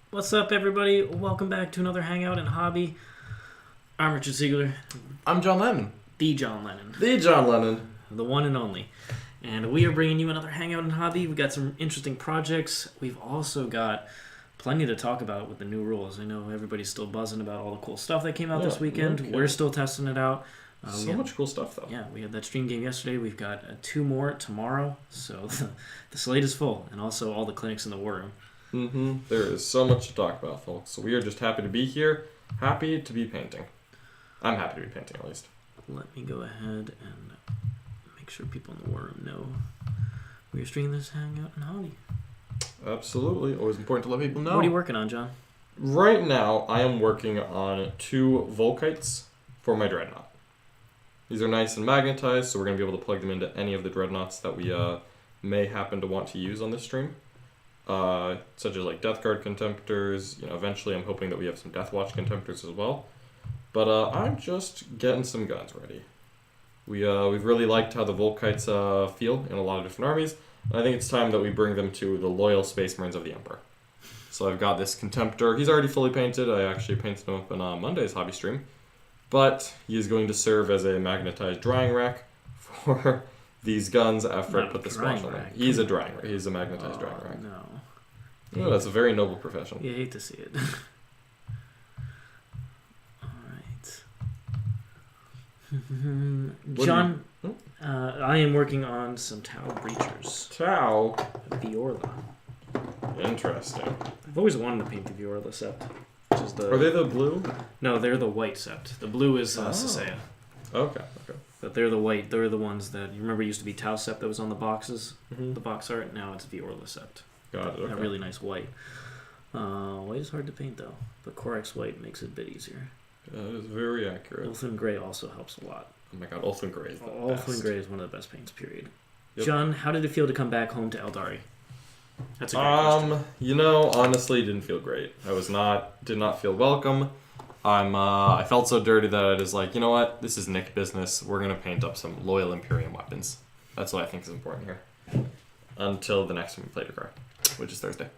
What's up, everybody? Welcome back to another Hangout and Hobby. I'm Richard Siegler. I'm John Lennon. The John Lennon. The John Lennon. The one and only. And we are bringing you another Hangout and Hobby. We've got some interesting projects. We've also got plenty to talk about with the new rules. I know everybody's still buzzing about all the cool stuff that came out this weekend. Okay. We're still testing it out. Much cool stuff, though. Yeah, we had that stream game yesterday. We've got two more tomorrow. So the slate is full. And also all the clinics in the war room. There is so much to talk about, folks. So we are just happy to be here. Happy to be painting. I'm happy to be painting, at least. Let me go ahead and make sure people in the war room know we're streaming this Hangout and Hobby. Absolutely. Always important to let people know. What are you working on, John? Right now, I am working on 2 Volkites for my Dreadnought. These are nice and magnetized, so we're going to be able to plug them into any of the Dreadnoughts that we may happen to want to use on this stream. Such as like Death Guard Contemptors. Eventually I'm hoping that we have some Death Watch Contemptors as well. But I'm just getting some guns ready. We've really liked how the Volkites feel in a lot of different armies. And I think it's time that we bring them to the loyal Space Marines of the Emperor. So I've got this Contemptor. He's already fully painted. I actually painted him up in Monday's hobby stream. But he is going to serve as a magnetized drying rack for these guns after I put the squash on them. He's a drying rack. He's a magnetized drying rack. No. Oh, that's a very noble profession. You hate to see it. Alright. John, I am working on some Tau Breachers. Tau? Viorla. Interesting. I've always wanted to paint the Viorla sept. Which is the... Are they the blue? No, they're the white sept. The blue is Sasea. Okay. But they're the white. They're the ones that... You remember it used to be Tau sept that was on the boxes? Mm-hmm. The box art? Now it's Viorla sept. Got it, okay. A really nice white. White is hard to paint, though. But Corex white makes it a bit easier. That is very accurate. Ulthuan gray also helps a lot. Oh my god, Ulthuan Gray is the best. Ulthuan gray is one of the best paints, period. Yep. John, how did it feel to come back home to Eldari? That's a great question. Honestly, didn't feel great. Did not feel welcome. I felt so dirty that I was like, you know what? This is Nick business. We're gonna paint up some loyal Imperium weapons. That's what I think is important here. Until the next time we play Drukari, which is Thursday.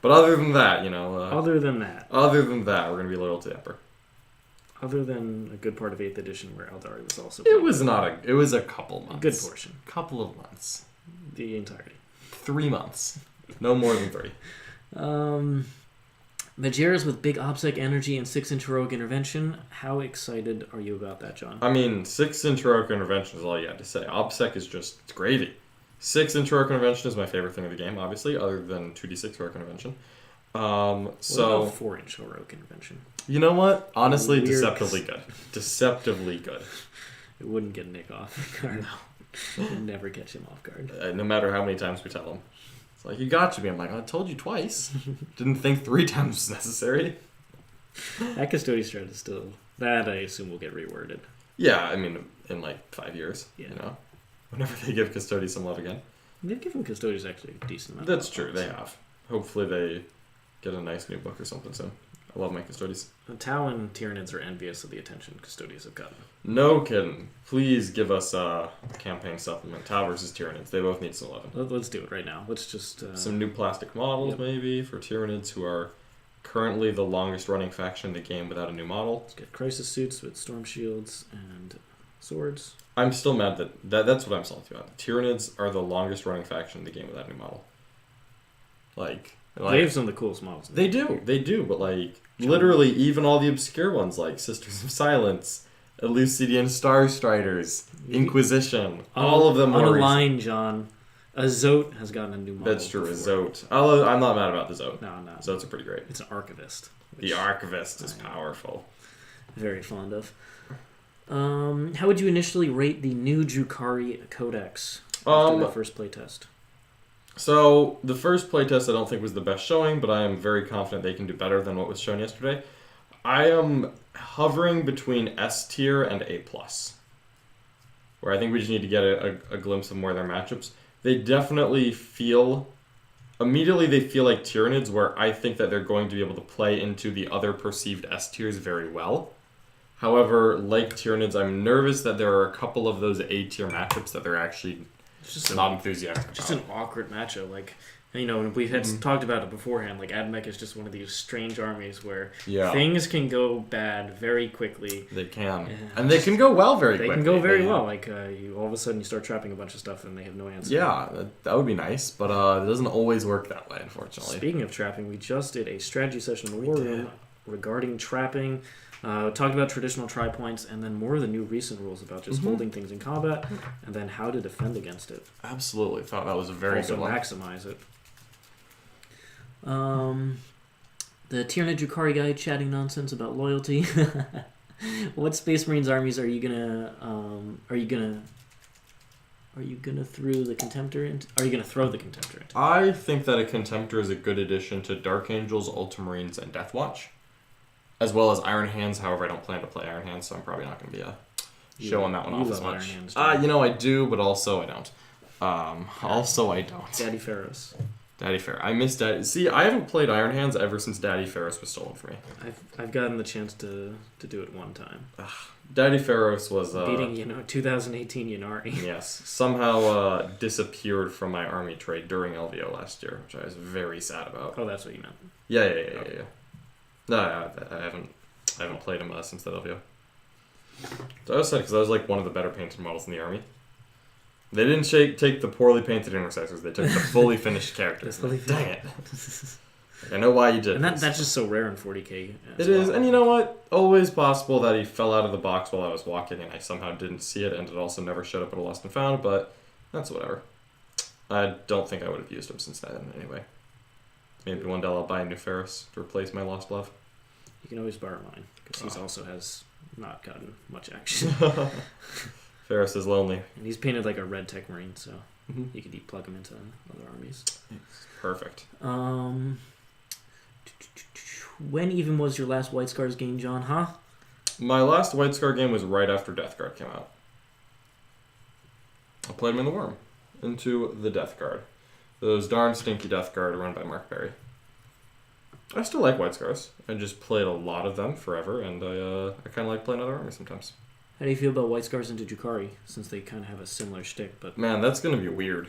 But other than that, Other than that, we're gonna be loyal to the Emperor. Other than a good part of 8th edition where Eldari was also... It was a couple months. A good portion. Couple of months. The entirety. 3 months. No more than 3. Majeras with big OBSEC energy and 6-inch heroic intervention. How excited are you about that, John? 6-inch heroic intervention is all you had to say. OBSEC is just, it's gravy. 6-inch heroic intervention is my favorite thing of the game, obviously, other than 2d6 heroic intervention. What about 4-inch heroic intervention? You know what? Honestly, Weird. Deceptively good. Deceptively good. It wouldn't get Nick off guard. No. It would never catch him off guard. No matter how many times we tell him. It's like, you got to be. I'm like, I told you twice. Didn't think 3 times was necessary. That Custodian strat is still... That, I assume, will get reworded. Yeah, in like 5 years. Yeah. Whenever they give Custodes some love again. They've given Custodians actually a decent amount. That's true, they have. Hopefully they get a nice new book or something soon. I love my Custodes. Tau and Tyranids are envious of the attention Custodians have gotten. No kidding. Please give us a campaign supplement. Tau versus Tyranids. They both need some 11. Let's do it right now. Let's just... Some new plastic models, maybe, for Tyranids, who are currently the longest running faction in the game without a new model. Let's get Crisis Suits with Storm Shields and Swords. I'm still mad that's what I'm salty about. Tyranids are the longest running faction in the game without a new model. They have some of the coolest models. They do, but literally even all the obscure ones like Sisters of Silence, Elucidian Starstriders, Inquisition, all of them on are a line, John. Azote has gotten a new model. That's true, Azote. I'm not mad about the Zote. No. Zotes are pretty great. It's an Archivist. The Archivist is powerful. Very fond of. How would you initially rate the new Drukari codex after the first playtest? So, the first playtest I don't think was the best showing, but I am very confident they can do better than what was shown yesterday. I am hovering between S tier and A+. Where I think we just need to get a glimpse of more of their matchups. They definitely feel... Immediately they feel like Tyranids, where I think that they're going to be able to play into the other perceived S tiers very well. However, like Tyranids, I'm nervous that there are a couple of those A tier matchups that they're actually just not enthusiastic just about. An awkward matchup. Like, You know, and we've had talked about it beforehand. Like AdMech is just one of these strange armies where Yeah. things can go bad very quickly. They can, and they can go well very quickly. They can go very well. Like you, all of a sudden, you start trapping a bunch of stuff, and they have no answer. Yeah, that would be nice, but it doesn't always work that way, unfortunately. Speaking of trapping, we just did a strategy session in the War Room regarding trapping. Talked about traditional tri-points, and then more of the new recent rules about just holding things in combat, and then how to defend against it. Absolutely, thought that was a very good one. Also maximize it. The Tyranid Drukari guy chatting nonsense about loyalty. What Space Marines armies are you gonna throw the Contemptor into? Are you gonna throw the Contemptor into? I think that a Contemptor is a good addition to Dark Angels, Ultramarines, and Death Watch, as well as Iron Hands. However, I don't plan to play Iron Hands, so I'm probably not going to be showing that one off as much. Hands, you know, I do, but also I don't. I don't. Daddy Pharaohs. Daddy Pharaoh. I miss Daddy. See, I haven't played Iron Hands ever since Daddy Pharaohs was stolen from me. I've gotten the chance to do it one time. Daddy Pharaohs was beating 2018 Yannari. Yes, somehow disappeared from my army trade during LVO last year, which I was very sad about. Oh, that's what you meant. Yeah. No, I haven't played him since that LVO. So I was sad because I was like one of the better painted models in the army. They didn't take the poorly painted intercessors. They took the fully finished characters. Dang it. I know why you did and that's just so rare in 40k. It is, and you know what? Always possible that he fell out of the box while I was walking and I somehow didn't see it, and it also never showed up at a Lost and Found, but that's whatever. I don't think I would have used him since then anyway. Maybe one day I'll buy a new Ferris to replace my Lost Love. You can always borrow mine, because he also has not gotten much action. Ferris is lonely. And he's painted like a red tech marine, so you could plug him into other armies. Perfect. When even was your last White Scars game, John, huh? My last White Scar game was right after Death Guard came out. I played him in the Worm, into the Death Guard. Those darn stinky Death Guard run by Mark Berry. I still like White Scars. I just played a lot of them forever, and I kind of like playing other armies sometimes. How do you feel about White Scars into Drukari, since they kind of have a similar shtick? But man, that's going to be weird.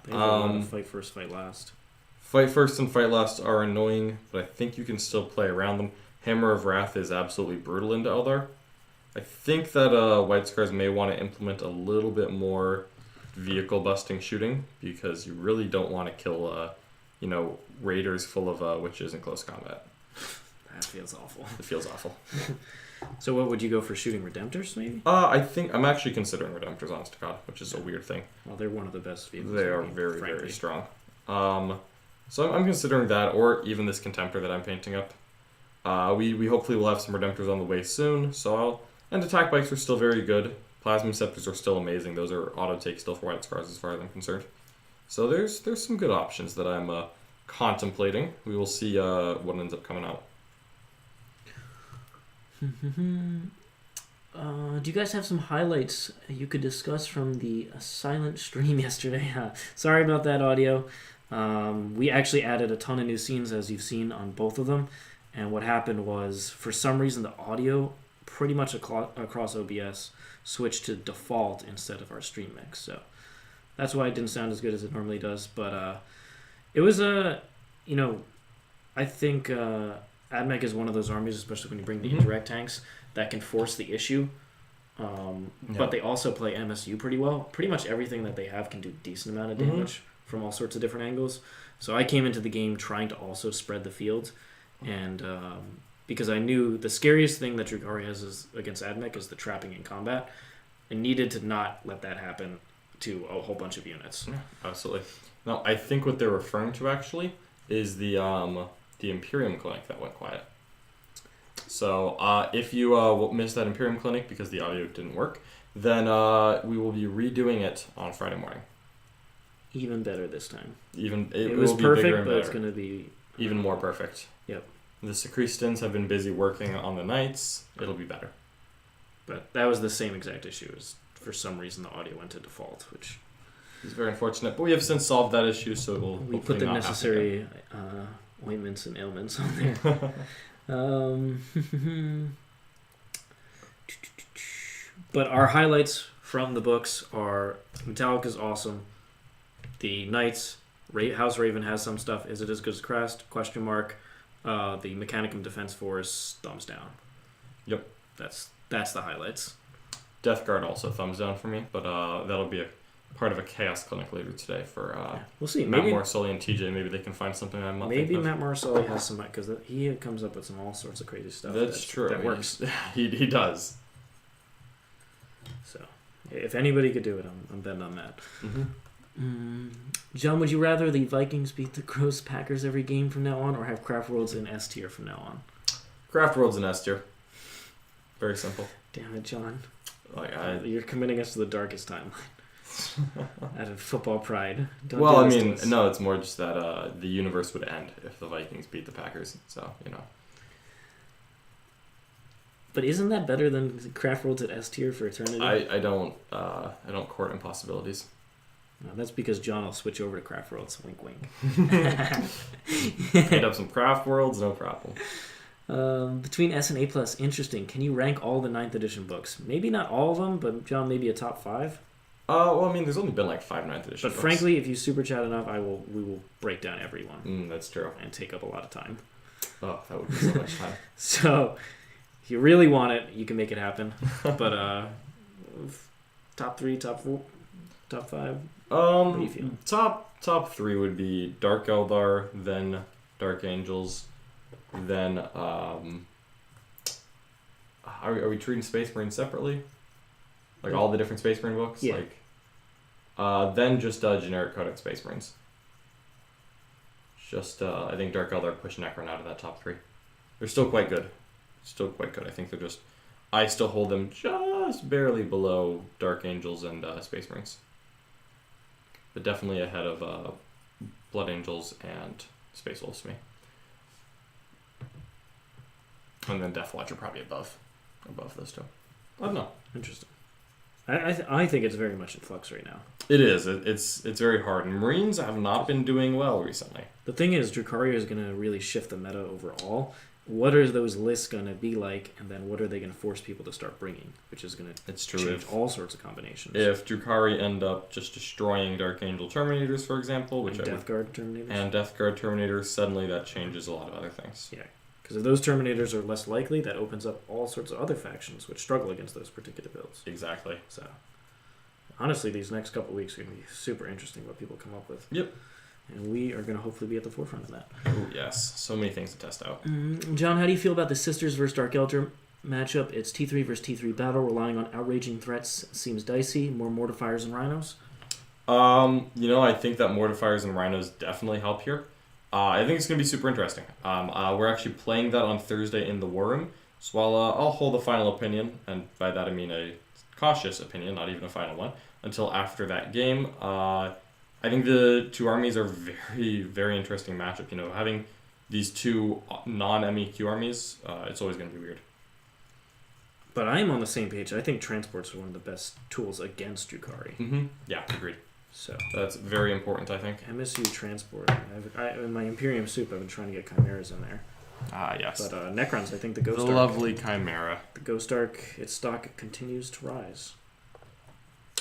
They have a lot of fight first, fight last. Fight first and fight last are annoying, but I think you can still play around them. Hammer of Wrath is absolutely brutal into Eldar. I think that White Scars may want to implement a little bit more vehicle busting shooting, because you really don't want to kill raiders full of witches in close combat. That feels awful. It feels awful. So what would you go for, shooting Redemptors, maybe? I think I'm actually considering Redemptors, honest to God, which is a weird thing. Well, they're one of the best vehicles. They are very, very strong. So I'm considering that, or even this Contemptor that I'm painting up. We hopefully will have some Redemptors on the way soon, and attack bikes are still very good. Plasma Scepters are still amazing. Those are auto take still for White Scars as far as I'm concerned. So there's some good options that I'm contemplating. We will see what ends up coming out. Do you guys have some highlights you could discuss from the silent stream yesterday? Sorry about that audio. We actually added a ton of new scenes, as you've seen on both of them. And what happened was, for some reason, the audio pretty much across OBS switched to default instead of our stream mix. So that's why it didn't sound as good as it normally does. But it was I think AdMech is one of those armies, especially when you bring the indirect tanks, that can force the issue. But they also play MSU pretty well. Pretty much everything that they have can do a decent amount of damage from all sorts of different angles. So I came into the game trying to also spread the field. And because I knew the scariest thing that Drukari has is against AdMech is the trapping in combat. I needed to not let that happen to a whole bunch of units. Yeah, absolutely. Now, I think what they're referring to actually is the Imperium Clinic that went quiet. So if you missed that Imperium Clinic because the audio didn't work, then we will be redoing it on Friday morning. Even better this time. It was will be perfect, bigger and but better. it's going to be even more perfect. Yep. The Sacristans have been busy working on the Knights. It'll be better. But that was the same exact issue. As for some reason the audio went to default, which is very unfortunate. But we have since solved that issue, so it will. We put the necessary ointments and ailments on there. But our highlights from the books are Metallica's awesome. The Knights House Raven has some stuff. Is it as good as Crest? Question mark. The Mechanicum Defense Force, thumbs down. Yep. That's the highlights. Death Guard also thumbs down for me, but that'll be a part of a Chaos Clinic later today for we'll see. Matt Maybe Morcelli and TJ. Maybe they can find something I'm not maybe thinking of. Matt Morcelli has some, because he comes up with some all sorts of crazy stuff. That's true. That works. He does. So, if anybody could do it, I'm betting on that. Mm-hmm. John, would you rather the Vikings beat the gross Packers every game from now on, or have Craft Worlds in S tier from now on? Craft World's an S tier. Very simple. Damn it, John. Like You're committing us to the darkest timeline. Out of football pride. No, it's more just that the universe would end if the Vikings beat the Packers. So, But isn't that better than Craft Worlds at S tier for eternity? I don't court impossibilities. No, that's because John will switch over to Craft Worlds. Wink, wink. Hit up some Craft Worlds, no problem. Between S and A+, interesting. Can you rank all the 9th edition books? Maybe not all of them, but John, maybe a top 5? There's only been like 5 9th edition books. Frankly, if you super chat enough, we will break down everyone. That's true. And take up a lot of time. Oh, that would be so much time. So, if you really want it, you can make it happen. But top 3, top 4, top 5. What do you feel? Top 3 would be Dark Eldar, then Dark Angels, then are we treating Space Marine separately? Like all the different Space Marine books? Yeah. Then just generic Codex Space Marines. Just I think Dark Eldar pushed Necron out of that top 3. They're still quite good. I think they're just, I still hold them just barely below Dark Angels and Space Marines. But definitely ahead of Blood Angels and Space Wolves to me. And then Death Watch are probably above those two. I don't know. Interesting. I think it's very much in flux right now. It is. It's very hard. And Marines have not been doing well recently. The thing is, Drukari is going to really shift the meta overall. What are those lists going to be like, and then what are they going to force people to start bringing, which is going to change all sorts of combinations. If Drukari end up just destroying Dark Angel Terminators, for example, and Death Guard Terminators, suddenly that changes a lot of other things. Yeah, because if those Terminators are less likely, that opens up all sorts of other factions which struggle against those particular builds. Exactly. So, honestly, these next couple of weeks are going to be super interesting what people come up with. Yep. And we are going to hopefully be at the forefront of that. Oh, yes. So many things to test out. John, how do you feel about the Sisters versus Dark Elder matchup? It's T3 versus T3 battle, relying on outraging threats. Seems dicey. More Mortifiers and Rhinos? I think that Mortifiers and Rhinos definitely help here. I think it's going to be super interesting. We're actually playing that on Thursday in the War Room. So I'll hold a final opinion, and by that I mean a cautious opinion, not even a final one, until after that game. I think the two armies are very, very interesting matchup. Having these two non-MEQ armies, it's always going to be weird. But I am on the same page. I think transports are one of the best tools against Drukari. Mm-hmm. Yeah, agreed. So that's very important, I think. MSU transport. In my Imperium soup, I've been trying to get Chimeras in there. Yes. But Necrons, I think the Ghost Arc. The lovely Chimera. The Ghost Arc, its stock continues to rise.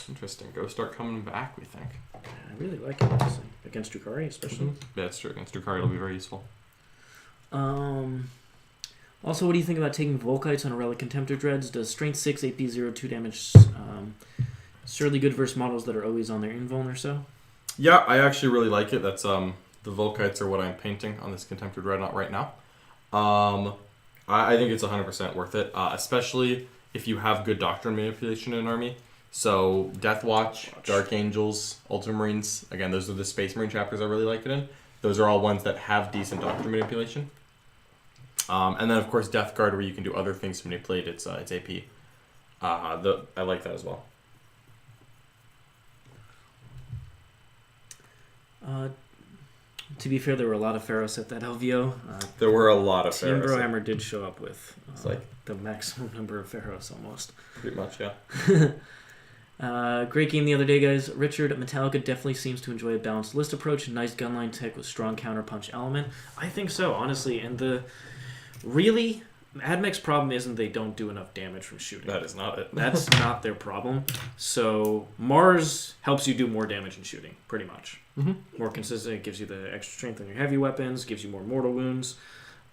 Interesting. Ghost Arc coming back, we think. I really like it, honestly. Against Drukari, especially. Mm-hmm. Yeah, it's true. Against Drukari, it'll be very useful. Also, what do you think about taking Volkites on a Relic Contemptor Dreads? Does Strength 6, AP 0, 2 damage surely good versus models that are always on their invuln or so? Yeah, I actually really like it. That's the Volkites are what I'm painting on this Contemptor Dreadnought right now. I think it's 100% worth it, especially if you have good Doctrine manipulation in an army. So Death Watch, Dark Angels, Ultramarines, again, those are the Space Marine chapters I really like it in. Those are all ones that have decent Doctrine manipulation. And then, of course, Death Guard, where you can do other things to manipulate its AP. I like that as well. To be fair, there were a lot of Pharaohs at that LVO. There were a lot of Team Pharaohs. Brohammer did show up with the maximum number of Pharaohs almost. Pretty much, yeah. Great game the other day, guys. Richard, Metallica definitely seems to enjoy a balanced list approach. Nice gunline tech with strong counterpunch element. I think so, honestly. And AdMech's problem isn't they don't do enough damage from shooting. That is not it. That's not their problem. So Mars helps you do more damage in shooting, pretty much. More consistent. It gives you the extra strength on your heavy weapons, gives you more mortal wounds,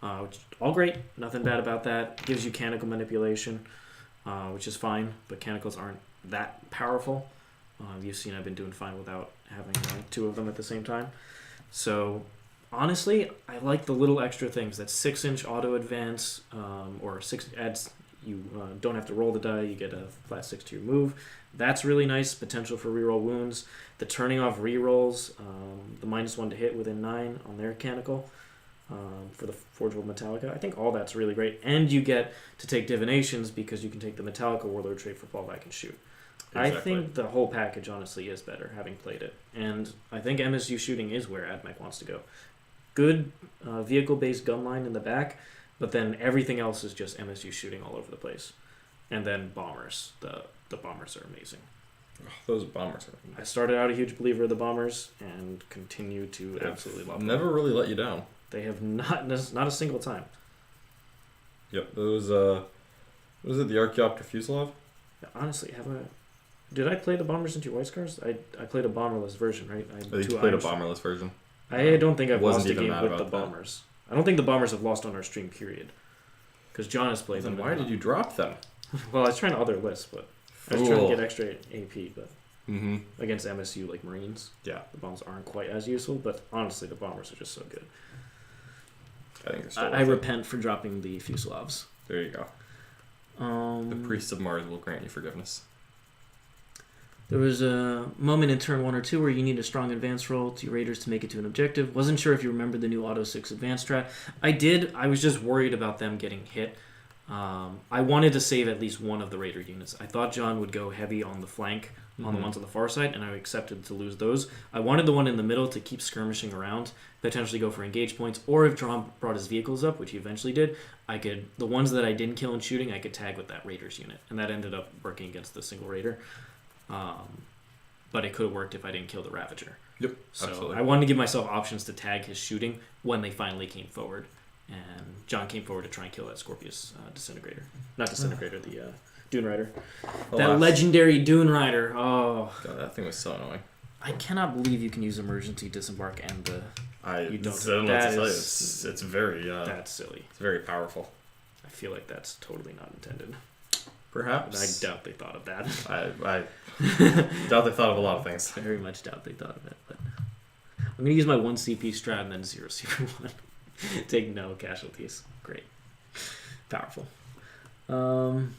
which is all great. Nothing bad about that. Gives you canonical manipulation, which is fine, but canonicals aren't that powerful. You've seen I've been doing fine without having two of them at the same time. So honestly, I like the little extra things. That 6-inch auto advance, or 6 adds. You don't have to roll the die. You get a flat 6 to your move. That's really nice. Potential for reroll wounds. The turning off rerolls. The -1 to hit within 9 on their canonical. For the Forgeable Metallica. I think all that's really great. And you get to take divinations because you can take the Metallica Warlord trait for fallback and shoot. Exactly. I think the whole package honestly is better, having played it. And I think MSU shooting is where AdMech wants to go. Good vehicle-based gun line in the back, but then everything else is just MSU shooting all over the place. And then bombers. The bombers are amazing. Oh, those bombers are amazing. I started out a huge believer of the bombers and continue to absolutely love them. Never really let you down. They have not a single time. Yep, those was it the Archaeopter Fuselage? Honestly, did I play the bombers into your White Scars? I played a bomberless version, right? I think you played a bomberless version. I don't think I've lost a game with the that. bombers. I don't think the bombers have lost on our stream, period. Because John has played them. Then why did you drop them? Well, I was trying other lists, but I was trying to get extra AP, but against MSU like Marines, yeah, the bombs aren't quite as useful. But honestly, the bombers are just so good. I think I repent for dropping the Fuselaves. There you go. The Priests of Mars will grant you forgiveness. There was a moment in turn 1 or 2 where you need a strong advance roll to your raiders to make it to an objective. Wasn't sure if you remember the new Auto 6 advance strat. I did. I was just worried about them getting hit. I wanted to save at least one of the raider units. I thought John would go heavy on the flank, on the ones on the far side, and I accepted to lose those. I wanted the one in the middle to keep skirmishing around, potentially go for engage points, or if John brought his vehicles up, which he eventually did, the ones that I didn't kill in shooting, I could tag with that raiders unit, and that ended up working against the single raider. But it could have worked if I didn't kill the Ravager. Yep, so absolutely. I wanted to give myself options to tag his shooting when they finally came forward. And John came forward to try and kill that Scorpius Disintegrator. Not Disintegrator, the Dune Rider. That legendary Dune Rider. Oh. God, that thing was so annoying. I cannot believe you can use emergency disembark and the... I don't know what to tell you. It's very... that's silly. It's very powerful. I feel like that's totally not intended. Perhaps. I doubt they thought of that. I doubt they thought of a lot of things. I very much doubt they thought of it. But I'm going to use my 1 CP strat and then 0 CP1. Take no casualties. Great. Powerful. Couldn't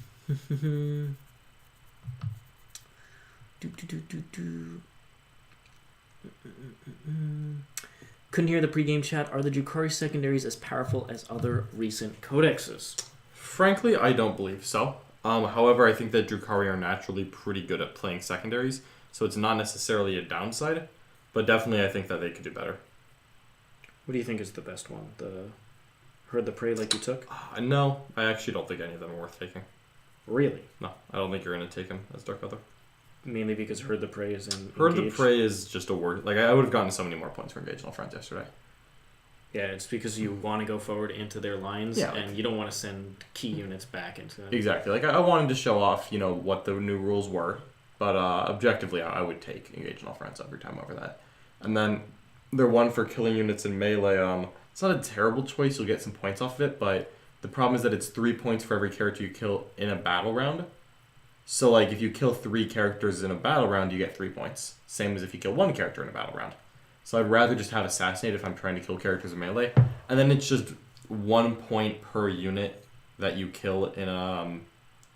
hear the pregame chat. Are the Drukari secondaries as powerful as other recent codexes? Frankly, I don't believe so. However, I think that Drukari are naturally pretty good at playing secondaries, so it's not necessarily a downside, but definitely I think that they could do better. What do you think is the best one? The Herd the Prey like you took? No, I actually don't think any of them are worth taking. Really? No, I don't think you're going to take him as Dark Feather. Mainly because Herd the Prey is in Herd Engage? the Prey is just a word. Like, I would have gotten so many more points for Engage on front yesterday. Yeah, it's because you want to go forward into their lines, and you don't want to send key units back into them. Exactly. Like, I wanted to show off, what the new rules were, but objectively, I would take Engage on all fronts every time over that. And then their one for killing units in melee, it's not a terrible choice. You'll get some points off of it, but the problem is that it's 3 points for every character you kill in a battle round. So, like, if you kill 3 characters in a battle round, you get 3 points. Same as if you kill 1 character in a battle round. So I'd rather just have Assassinate if I'm trying to kill characters in melee. And then it's just 1 point per unit that you kill in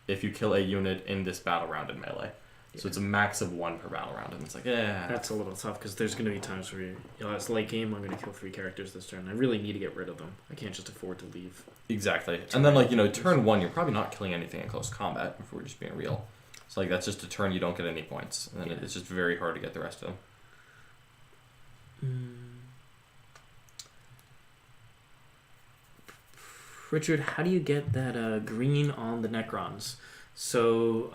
if you kill a unit in this battle round in melee. Yeah. So it's a max of 1 per battle round. And it's like, That's a little tough because there's going to be times where it's late game, I'm going to kill 3 characters this turn. I really need to get rid of them. I can't just afford to leave. Exactly. And then, like, turn 1, you're probably not killing anything in close combat if we're just being real. So, like, that's just a turn you don't get any points. And then it's just very hard to get the rest of them. Richard, how do you get that green on the Necrons? So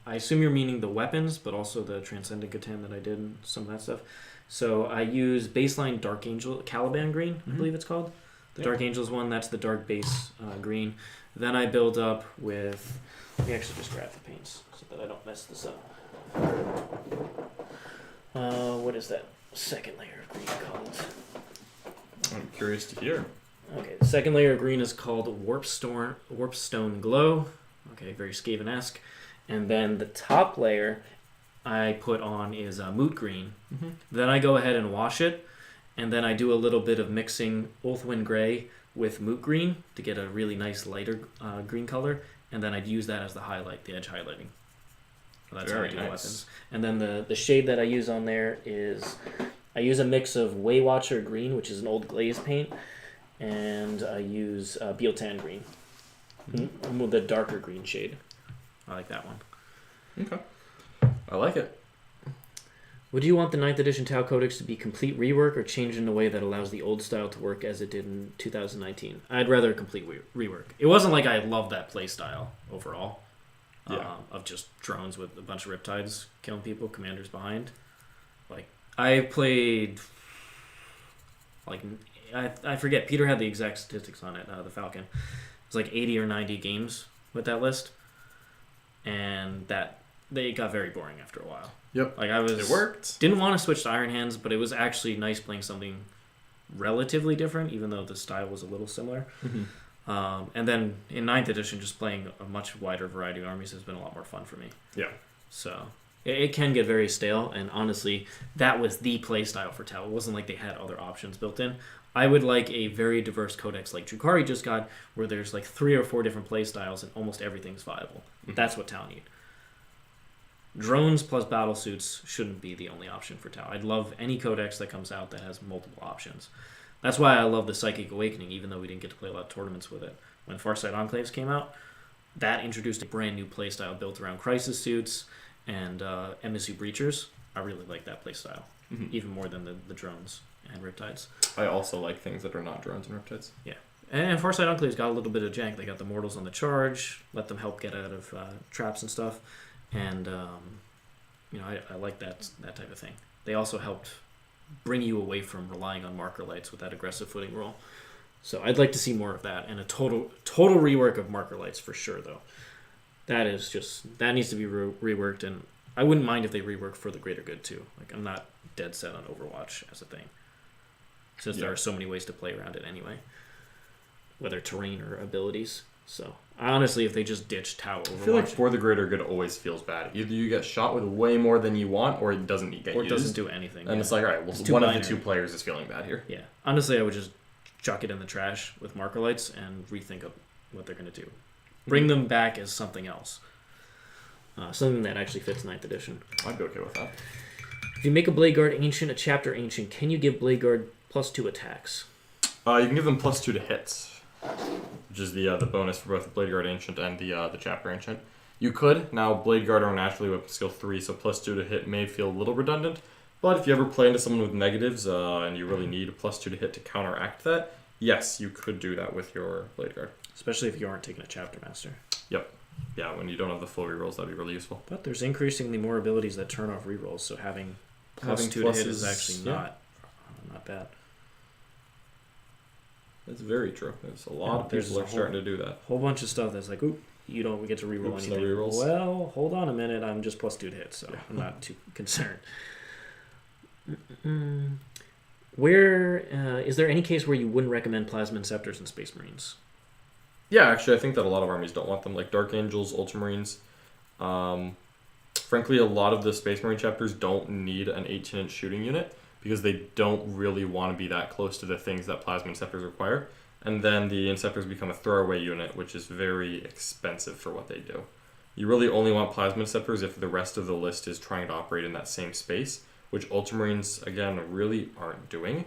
I assume you're meaning the weapons, but also the Transcendent Catan that I did and some of that stuff. So I use baseline Dark Angel Caliban green, I believe it's called. The Dark Angels one, that's the dark base green. Then I build up with... Let me actually just grab the paints so that I don't mess this up. What is that second layer of green called? I'm curious to hear. Okay, the second layer of green is called Warpstone Glow. Okay, very Skaven-esque. And then the top layer I put on is Moot Green. Mm-hmm. Then I go ahead and wash it, and then I do a little bit of mixing Ulthwyn Gray with Moot Green to get a really nice lighter green color, and then I'd use that as the highlight, the edge highlighting. So that's very how I do nice. weapons. And then the shade that I use on there is, I use a mix of Waywatcher Green, which is an old glaze paint, and I use Bealtan Green, with the darker green shade. I like that one. Okay. I like it. Would you want the 9th edition Tau Codex to be complete rework or changed in a way that allows the old style to work as it did in 2019? I'd rather a complete rework. It wasn't like I loved that play style overall. Of just drones with a bunch of riptides killing people, commanders behind. Like, I played... Like, I forget. Peter had the exact statistics on it, the Falcon. It was like 80 or 90 games with that list. And they got very boring after a while. Yep. Like it worked. Didn't want to switch to Iron Hands, but it was actually nice playing something relatively different, even though the style was a little similar. Mm-hmm. And then in 9th edition, just playing a much wider variety of armies has been a lot more fun for me. Yeah. So it can get very stale, and honestly, that was the play style for Tau. It wasn't like they had other options built in. I would like a very diverse codex like Drukari just got, where there's like 3 or 4 different play styles and almost everything's viable. Mm-hmm. That's what Tau need. Drones plus battle suits shouldn't be the only option for Tau. I'd love any codex that comes out that has multiple options. That's why I love the Psychic Awakening, even though we didn't get to play a lot of tournaments with it. When Farsight Enclaves came out, that introduced a brand new playstyle built around Crisis Suits and MSU Breachers. I really like that playstyle, even more than the drones and Riptides. I also like things that are not drones and Riptides. Yeah. And Farsight Enclaves got a little bit of jank. They got the Mortals on the charge, let them help get out of traps and stuff. And, I like that type of thing. They also helped bring you away from relying on marker lights with that aggressive footing roll. So I'd like to see more of that, and a total rework of marker lights for sure, though. That needs to be reworked, and I wouldn't mind if they rework for the greater good, too. Like, I'm not dead set on Overwatch as a thing, since there are so many ways to play around it anyway, whether terrain or abilities. So honestly, if they just ditch Tau Overwatch, I feel like for the greater good always feels bad. Either you get shot with way more than you want, or it doesn't get used. Or it doesn't do anything. And it's like, all right, well, one of the 2 players is feeling bad here. Yeah. Honestly, I would just chuck it in the trash with marker lights and rethink of what they're going to do. Bring them back as something else. Something that actually fits 9th edition. I'd be okay with that. If you make a Blade Guard Ancient, a Chapter Ancient, can you give Blade Guard +2 attacks? You can give them +2 to hits, which is the bonus for both the Blade Guard Ancient and the Chapter Ancient. You could. Now, Blade Guard are naturally weapon skill 3, so +2 to hit may feel a little redundant. But if you ever play into someone with negatives and you really need a +2 to hit to counteract that, yes, you could do that with your Blade Guard. Especially if you aren't taking a Chapter Master. Yep. Yeah, when you don't have the full rerolls, that'd be really useful. But there's increasingly more abilities that turn off rerolls, so having +2 to hit is actually not bad. That's very true. There's a lot of people are starting to do that. Whole bunch of stuff that's like, oop, we get to reroll anything. No rerolls. Well, hold on a minute. I'm just +2 to hit, so I'm not too concerned. Where is there any case where you wouldn't recommend Plasma Inceptors and Space Marines? Yeah, actually, I think that a lot of armies don't want them, like Dark Angels, Ultramarines. Frankly, a lot of the Space Marine chapters don't need an 18-inch shooting unit because they don't really want to be that close to the things that Plasma Inceptors require. And then the Inceptors become a throwaway unit, which is very expensive for what they do. You really only want Plasma Inceptors if the rest of the list is trying to operate in that same space, which Ultramarines, again, really aren't doing.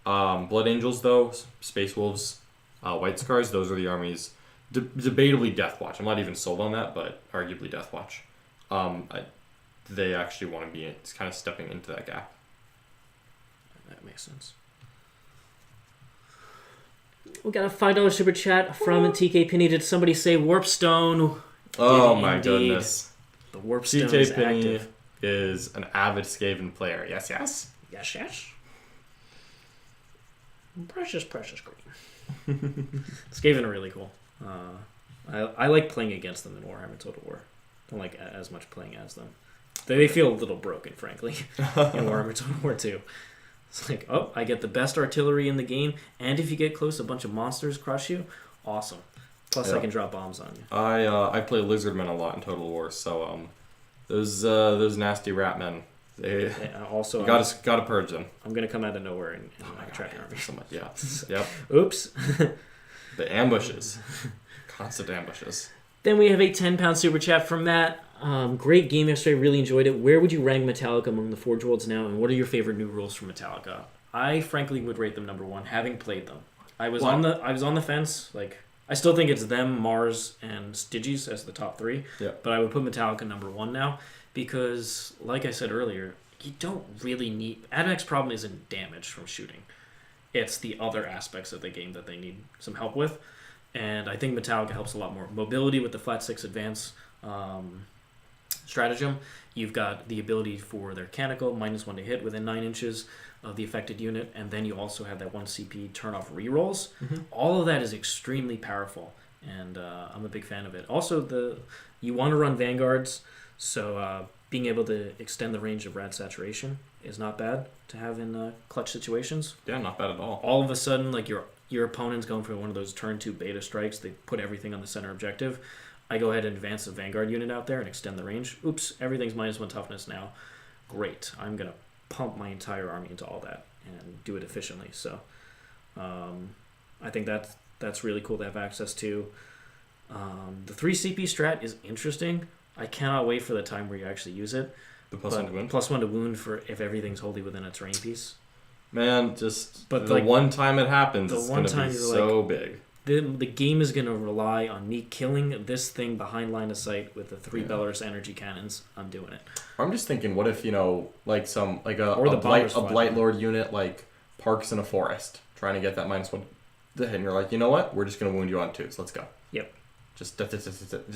Blood Angels, though, Space Wolves, White Scars, those are the armies. Debatably Deathwatch. I'm not even sold on that, but arguably Deathwatch. They actually want to be kind of stepping into that gap. That makes sense. We got a $5 super chat from TK Penny. Did somebody say Warpstone? Oh my goodness. The Warpstone is TK Penny active. is an avid Skaven player. Yes. Yes. Precious green. Skaven are really cool. I like playing against them in Warhammer Total War. Don't like as much playing as them. They feel a little broken, frankly, in Warhammer Total War 2. It's like, oh, I get the best artillery in the game, and if you get close, a bunch of monsters crush you. Awesome. Plus, I can drop bombs on you. I play Lizardmen a lot in Total War, so those nasty rat men. They also you gotta purge them. I'm gonna come out of nowhere and track army. So much, yeah. Yep. Oops. The ambushes, constant ambushes. Then we have a £10 super chat from Matt. Great game yesterday. Really enjoyed it. Where would you rank Metallica among the Forge Worlds now, and what are your favorite new rules from Metallica? I frankly would rate them number one, having played them. I was on the fence. Like, I still think it's them, Mars, and Styges as the top three. Yeah. But I would put Metallica number one now because, like I said earlier, you don't really need... AdMech's problem isn't damage from shooting. It's the other aspects of the game that they need some help with. And I think Metallica helps a lot more. Mobility with the flat 6 advance stratagem. You've got the ability for their canonical, -1 to hit within 9 inches of the affected unit. And then you also have that 1 CP turn off rerolls. Mm-hmm. All of that is extremely powerful. And I'm a big fan of it. Also, you want to run Vanguards. So being able to extend the range of rad saturation is not bad to have in clutch situations. Yeah, not bad at all. All of a sudden, like your opponent's going for one of those turn 2 beta strikes. They put everything on the center objective. I go ahead and advance the Vanguard unit out there and extend the range. Oops, everything's -1 toughness now. Great. I'm going to pump my entire army into all that and do it efficiently. So I think that's really cool to have access to. The 3 CP strat is interesting. I cannot wait for the time where you actually use it. The +1 to wound? +1 to wound for if everything's wholly within a terrain piece. Man, one time it happens, it's going to be so big. The game is going to rely on me killing this thing behind line of sight with the 3 Belarus energy cannons. I'm doing it. I'm just thinking, what if, like a Blight Lord unit, like, parks in a forest, trying to get that -1 to hit, and you're like, you know what? We're just going to wound you on 2s. Let's go. Yep. Just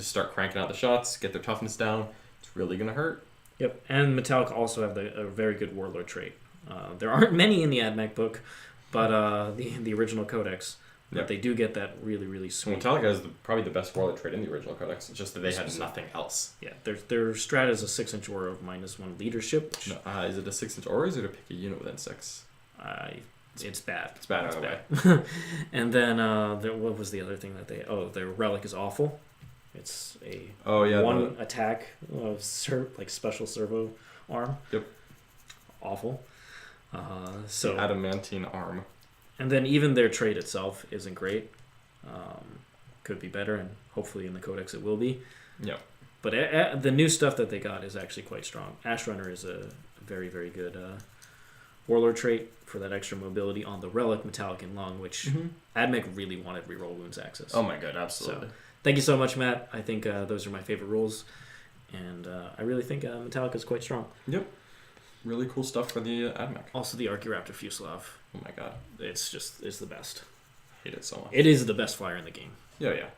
start cranking out the shots, get their toughness down. It's really going to hurt. Yep. And Metallica also have a very good Warlord trait. There aren't many in the AdMech book, but the original codex. But yep. They do get that really, really sweet. Metallica is probably the best Warlord trait in the original codex. It's just that they had nothing else. Yeah, their strat is a 6-inch aura of -1 leadership. Which, no, is it a 6-inch aura or is it a pick a unit within 6? It's bad. It's bad either way. And then what was the other thing that their relic is awful. It's a one attack like special servo arm. Yep. Awful. The adamantine arm. And then even their trait itself isn't great. Could be better, and hopefully in the codex it will be. Yep. But the new stuff that they got is actually quite strong. Ash Runner is a very, very good Warlord trait for that extra mobility on the relic Metallic and Lung, which AdMech really wanted reroll wounds access. Oh my god, absolutely. So, thank you so much, Matt. I think those are my favorite rules, and I really think Metallica is quite strong. Yep. Really cool stuff for the AdMech. Also, the Archiraptor Fuselage. Oh my god. It's the best. I hate it so much. It is the best flyer in the game. Yeah.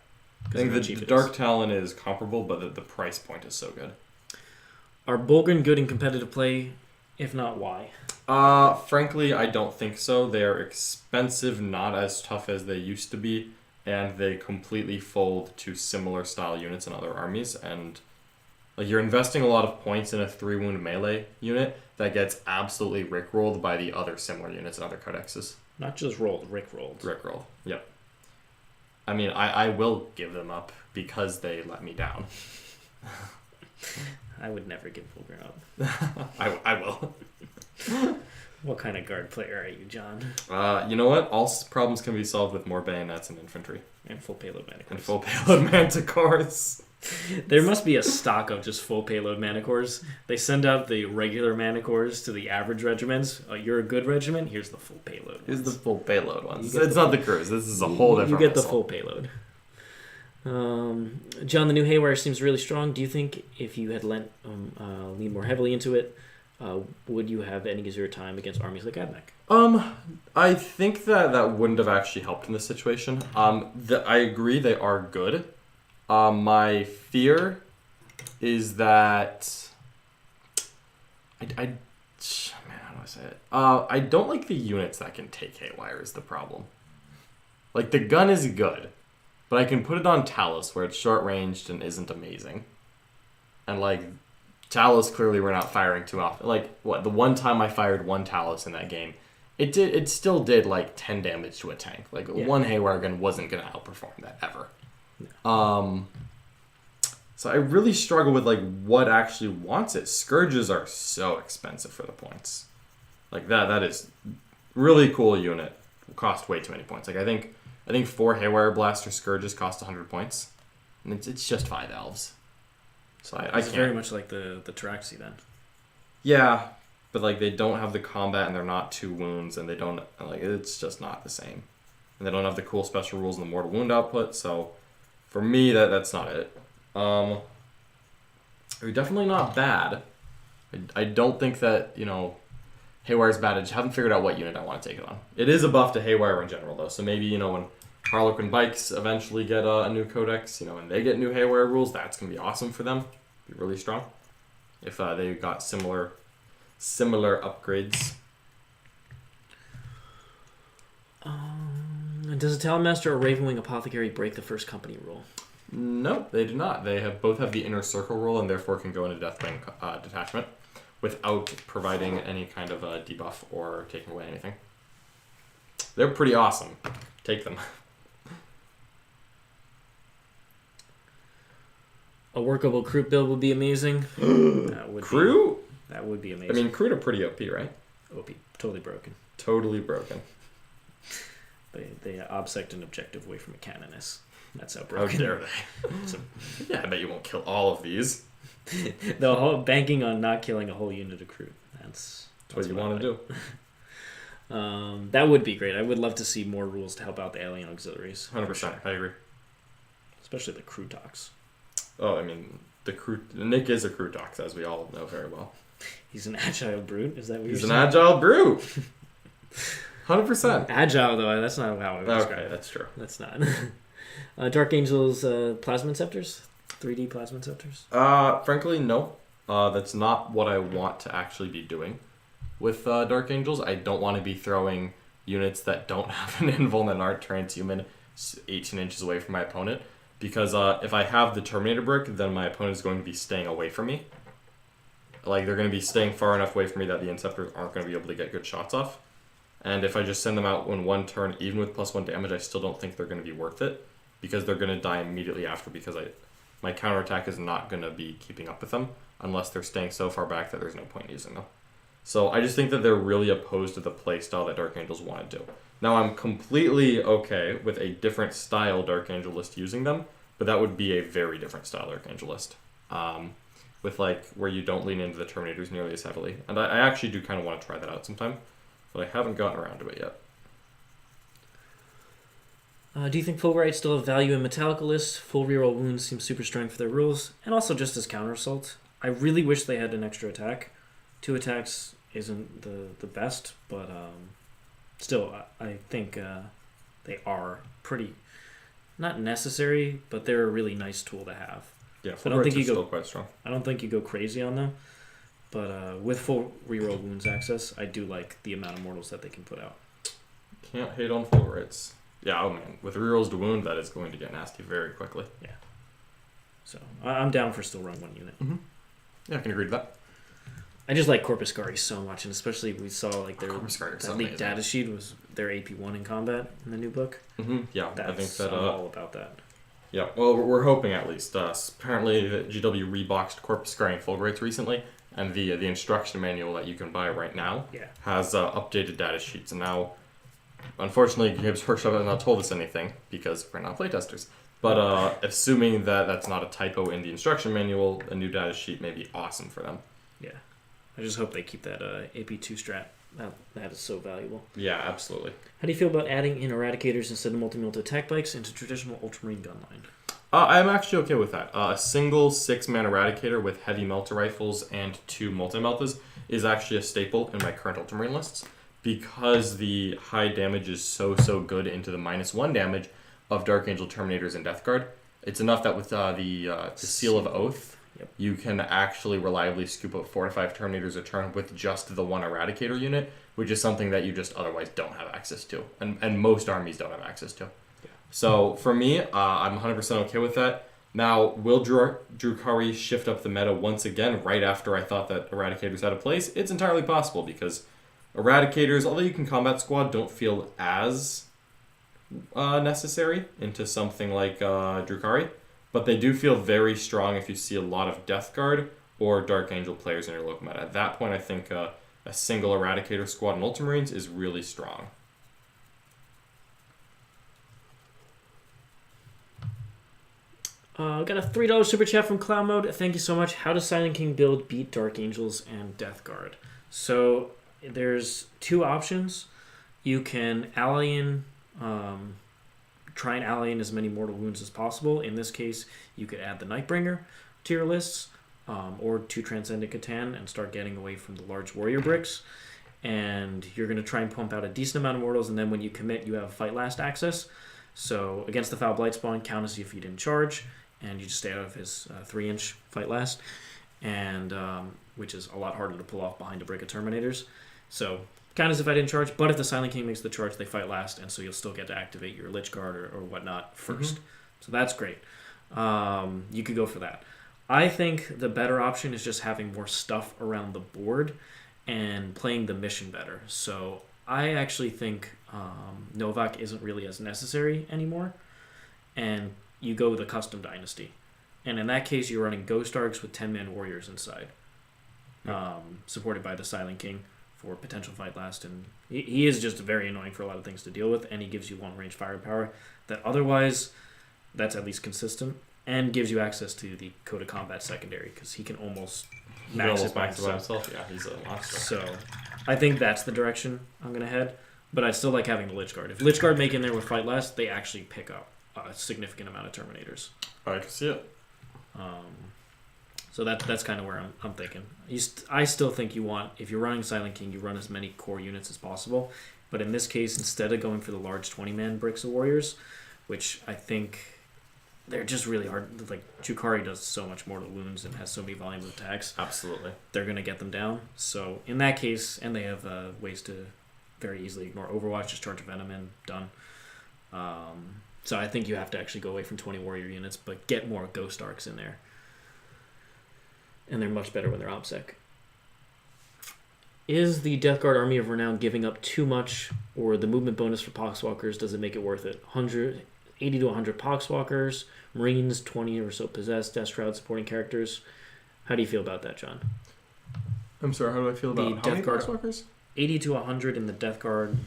I think the Dark Talon is comparable, but the price point is so good. Are Bulgren good in competitive play? If not, why? Frankly, I don't think so. They're expensive, not as tough as they used to be, and they completely fold to similar style units in other armies. And like you're investing a lot of points in a 3-wound melee unit that gets absolutely rickrolled by the other similar units in other codexes. Not just rolled, rickrolled. Rickrolled, yep. I mean, I will give them up because they let me down. I would never give Fulgrim up. I will. What kind of guard player are you, John? You know what? All problems can be solved with more bayonets and infantry. And full payload manticores. And full payload manticores. There must be a stock of just full payload manticores. They send out the regular manticores to the average regiments. You're a good regiment, here's the full payload ones. Here's the full payload ones. It's not the cruise. This is a whole different You get missile. the full payload. John, the new Haywire seems really strong. Do you think if you had leaned more heavily into it, would you have any easier time against armies like AdMech? I think that wouldn't have actually helped in this situation. I agree they are good. My fear is that man, how do I say it? I don't like the units that can take Haywire is the problem. Like, the gun is good, but I can put it on Talus, where it's short-ranged and isn't amazing. And, like, Talus, clearly we're not firing too often. Like, the one time I fired one Talus in that game, it still did, like, 10 damage to a tank. Like, one Haywire gun wasn't going to outperform that, ever. No. So I really struggle with, like, what actually wants it. Scourges are so expensive for the points. Like, that is really cool unit. Will cost way too many points. Like, I think 4 Haywire Blaster Scourges cost 100 points. And it's just 5 elves. So I can't. Very much like the Taraxi then. Yeah, but, like, they don't have the combat and they're not 2 wounds and they don't, like, it's just not the same. And they don't have the cool special rules and the mortal wound output, so for me, that's not it. They're definitely not bad. I don't think that, Haywire's bad. I just haven't figured out what unit I want to take it on. It is a buff to Haywire in general, though. So maybe, when Harlequin Bikes eventually get a new codex, and they get new Haywire rules, that's going to be awesome for them. Be really strong. If they got similar upgrades. Does a Talonmaster or Ravenwing Apothecary break the first company rule? No, they do not. They both have the inner circle rule and therefore can go into Deathwing detachment without providing any kind of a debuff or taking away anything. They're pretty awesome. Take them. A workable Kroot build would be amazing. Kroot? That would be amazing. I mean, Kroot are pretty OP, right? OP. Totally broken. Totally broken. They obsect an objective away from a Canoness. That's how broken. How dare they? Yeah, I bet you won't kill all of these. The whole banking on not killing a whole unit of Kroot. That's what you want to do. That would be great. I would love to see more rules to help out the alien auxiliaries. 100%. I agree. Especially the Krootox. Oh, I mean, Nick is a Krootox, as we all know very well. He's an agile brute. Is that what He's you're saying? He's an agile brute. 100%. Agile, though. That's not how I would describe it. Okay, that's true. That's not. Dark Angel's Plasma Scepters? 3D Plasma Scepters? Frankly, no. That's not what I want to actually be doing with Dark Angels. I don't want to be throwing units that don't have an invul and aren't transhuman 18 inches away from my opponent. Because if I have the Terminator brick, then my opponent is going to be staying away from me. Like, they're going to be staying far enough away from me that the Inceptors aren't going to be able to get good shots off. And if I just send them out in one turn, even with +1 damage, I still don't think they're going to be worth it. Because they're going to die immediately after, because my counterattack is not going to be keeping up with them unless they're staying so far back that there's no point in using them. So I just think that they're really opposed to the playstyle that Dark Angels want to do. Now, I'm completely okay with a different style Dark Angel list using them, but that would be a very different style Dark Angel list. With, like, where you don't lean into the Terminators nearly as heavily. And I actually do kind of want to try that out sometime, but I haven't gotten around to it yet. Do you think Fulbright still have value in Metallica lists? Full reroll wounds seem super strong for their rules, and also just as counter assault. I really wish they had an extra attack. 2 attacks isn't the best, but still, I think they are pretty, not necessary, but they're a really nice tool to have. Yeah, Fulbright's still quite strong. I don't think you go crazy on them, but with full reroll wounds access, I do like the amount of mortals that they can put out. Can't hate on Fulbrights. Yeah, oh man, with rerolls to wound, that is going to get nasty very quickly. Yeah. So, I'm down for still run 1 unit. Mm-hmm. Yeah, I can agree to that. I just like Corpus Gari so much, and especially we saw like their that leaked data sheet was their AP1 in combat in the new book. Mm-hmm. Yeah, I think that I'm all about that. Yeah, well, we're hoping at least. Apparently, the GW reboxed Corpus Gari and Fulbrights recently, and the instruction manual that you can buy right now has updated data sheets, and now. Unfortunately, Games Workshop has not told us anything because we're not playtesters. But assuming that that's not a typo in the instruction manual, a new data sheet may be awesome for them. Yeah. I just hope they keep that AP2 strat. That is so valuable. Yeah, absolutely. How do you feel about adding in Eradicators instead of multi-multi attack bikes into traditional Ultramarine gunline? I'm actually okay with that. A single 6-man Eradicator with heavy melter rifles and 2 multi-meltas is actually a staple in my current Ultramarine lists. Because the high damage is so good into the -1 damage of Dark Angel Terminators and Death Guard, it's enough that with the Seal of Oath, Yep. you can actually reliably scoop up 4 to 5 Terminators a turn with just the one Eradicator unit, which is something that you just otherwise don't have access to, and most armies don't have access to. Yeah. So for me, I'm 100% okay with that. Now, will Drukari shift up the meta once again right after I thought that Eradicators had a place? It's entirely possible because Eradicators, although you can combat squad, don't feel as necessary into something like Drukari, but they do feel very strong if you see a lot of Death Guard or Dark Angel players in your local meta. At that point, I think a single Eradicator squad in Ultramarines is really strong. Got a $3 super chat from Cloud Mode. Thank you so much. How does Silent King build beat Dark Angels and Death Guard? So there's 2 options. You can ally in, try and ally in as many mortal wounds as possible. In this case, you could add the Nightbringer to your lists, or to Transcendent Catan and start getting away from the large warrior bricks. And you're going to try and pump out a decent amount of mortals, and then when you commit, you have fight last access. So against the Foul Blight Spawn, count as if you didn't charge, and you just stay out of his 3-inch fight last, and which is a lot harder to pull off behind a break of Terminators. So count as if I didn't charge, but if the Silent King makes the charge, they fight last, and so you'll still get to activate your Lich Guard or whatnot first. Mm-hmm. So that's great. You could go for that. I think the better option is just having more stuff around the board and playing the mission better. So I actually think Novak isn't really as necessary anymore, and you go with a custom dynasty. And in that case, you're running Ghost Arcs with 10-man warriors inside, supported by the Silent King for potential fight last. And he is just very annoying for a lot of things to deal with, and he gives you long-range firepower that otherwise, that's at least consistent, and gives you access to the Code of Combat secondary, because he can almost max it by himself. Yeah, he's a monster. So I think that's the direction I'm going to head, but I still like having the Lich Guard. If Lich Guard make in there with fight last, they actually pick up a significant amount of Terminators. I can see it. So that's kind of where I'm thinking. I still think you want, if you're running Silent King, you run as many core units as possible. But in this case, instead of going for the large 20-man bricks of warriors, which I think they're just really hard. Like, Drukari does so much mortal wounds and has so many volume of attacks. Absolutely. They're going to get them down. So in that case, and they have ways to very easily ignore Overwatch, just charge a Venom in, done. So I think you have to actually go away from 20 warrior units, but get more Ghost Arcs in there. And they're much better when they're OBSEC. Is the Death Guard Army of Renown giving up too much, or the movement bonus for Poxwalkers, does it make it worth it? 80 to 100 Poxwalkers, Marines, 20 or so possessed, Death Shroud supporting characters. How do you feel about that, John? I'm sorry, how do I feel about the how Death many Guard Poxwalkers? 80 to 100 in the Death Guard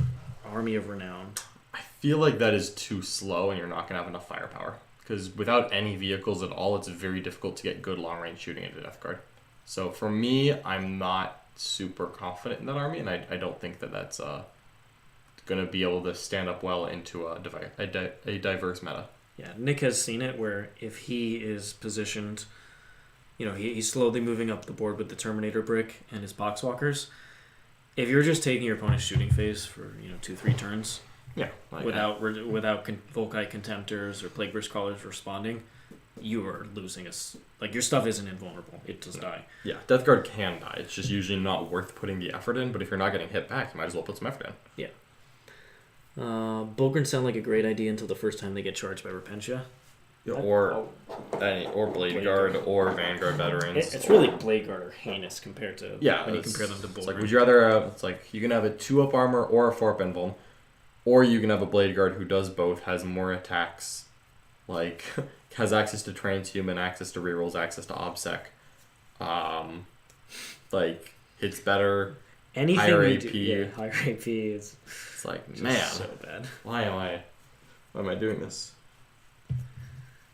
Army of Renown. I feel like that is too slow and you're not going to have enough firepower. Because without any vehicles at all, it's very difficult to get good long-range shooting into Death Guard. So for me, I'm not super confident in that army, and I don't think that that's going to be able to stand up well into a diverse meta. Yeah, Nick has seen it where if he is positioned, he's slowly moving up the board with the Terminator brick and his Poxwalkers. If you're just taking your opponent's shooting phase for 2-3 turns, without Volkite Contemptors or Plague Burst Crawlers responding, you are losing us. Like, your stuff isn't invulnerable; it does die. Yeah, Death Guard can die. It's just usually not worth putting the effort in. But if you're not getting hit back, you might as well put some effort in. Yeah. Bulgrin sound like a great idea until the first time they get charged by Repentia. Or Blade Guard or Vanguard veterans. It's really Blade Guard or Heinous compared to when you compare them to Bulgrin. It's like, would you rather it's like you can have a 2-up armor or a 4-up invuln, or you can have a Blade Guard who does both, has more attacks, like has access to transhuman, access to rerolls, access to OBSEC, like hits better, anything higher AP. Higher AP is. It's like, man, so bad. Why am I doing this?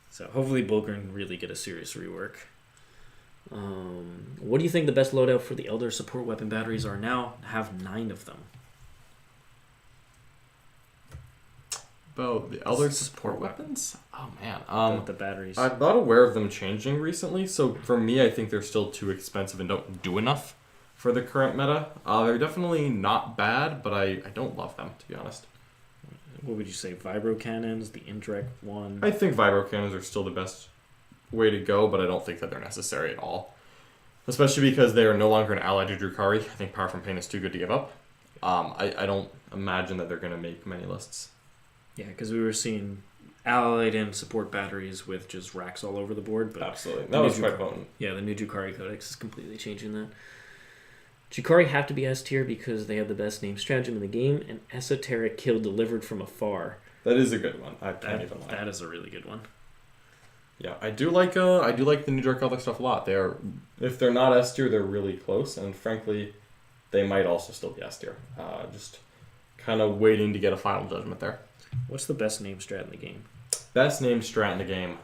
So hopefully Bulgrin really get a serious rework. What do you think the best loadout for the Elder support weapon batteries are now? Have 9 of them. About the Elder support weapons? Oh man. The batteries. I'm not aware of them changing recently, so for me I think they're still too expensive and don't do enough for the current meta. They're definitely not bad, but I don't love them, to be honest. What would you say? Vibro cannons, the indirect one? I think vibro cannons are still the best way to go, but I don't think that they're necessary at all. Especially because they are no longer an ally to Drukari. I think Power from Pain is too good to give up. I don't imagine that they're going to make many lists. Yeah, because we were seeing allied and support batteries with just racks all over the board. But absolutely. That was quite potent. Yeah, the new Drukari codex is completely changing that. Drukari have to be S tier because they have the best name stratagem in the game, and esoteric kill delivered from afar. That is a good one. I can't even lie. That is a really good one. Yeah, I do like the new Dark Elder stuff a lot. If they're not S tier, they're really close, and frankly, they might also still be S tier. Just kind of waiting to get a final judgment there. What's the best name strat in the game? Best name strat in the game.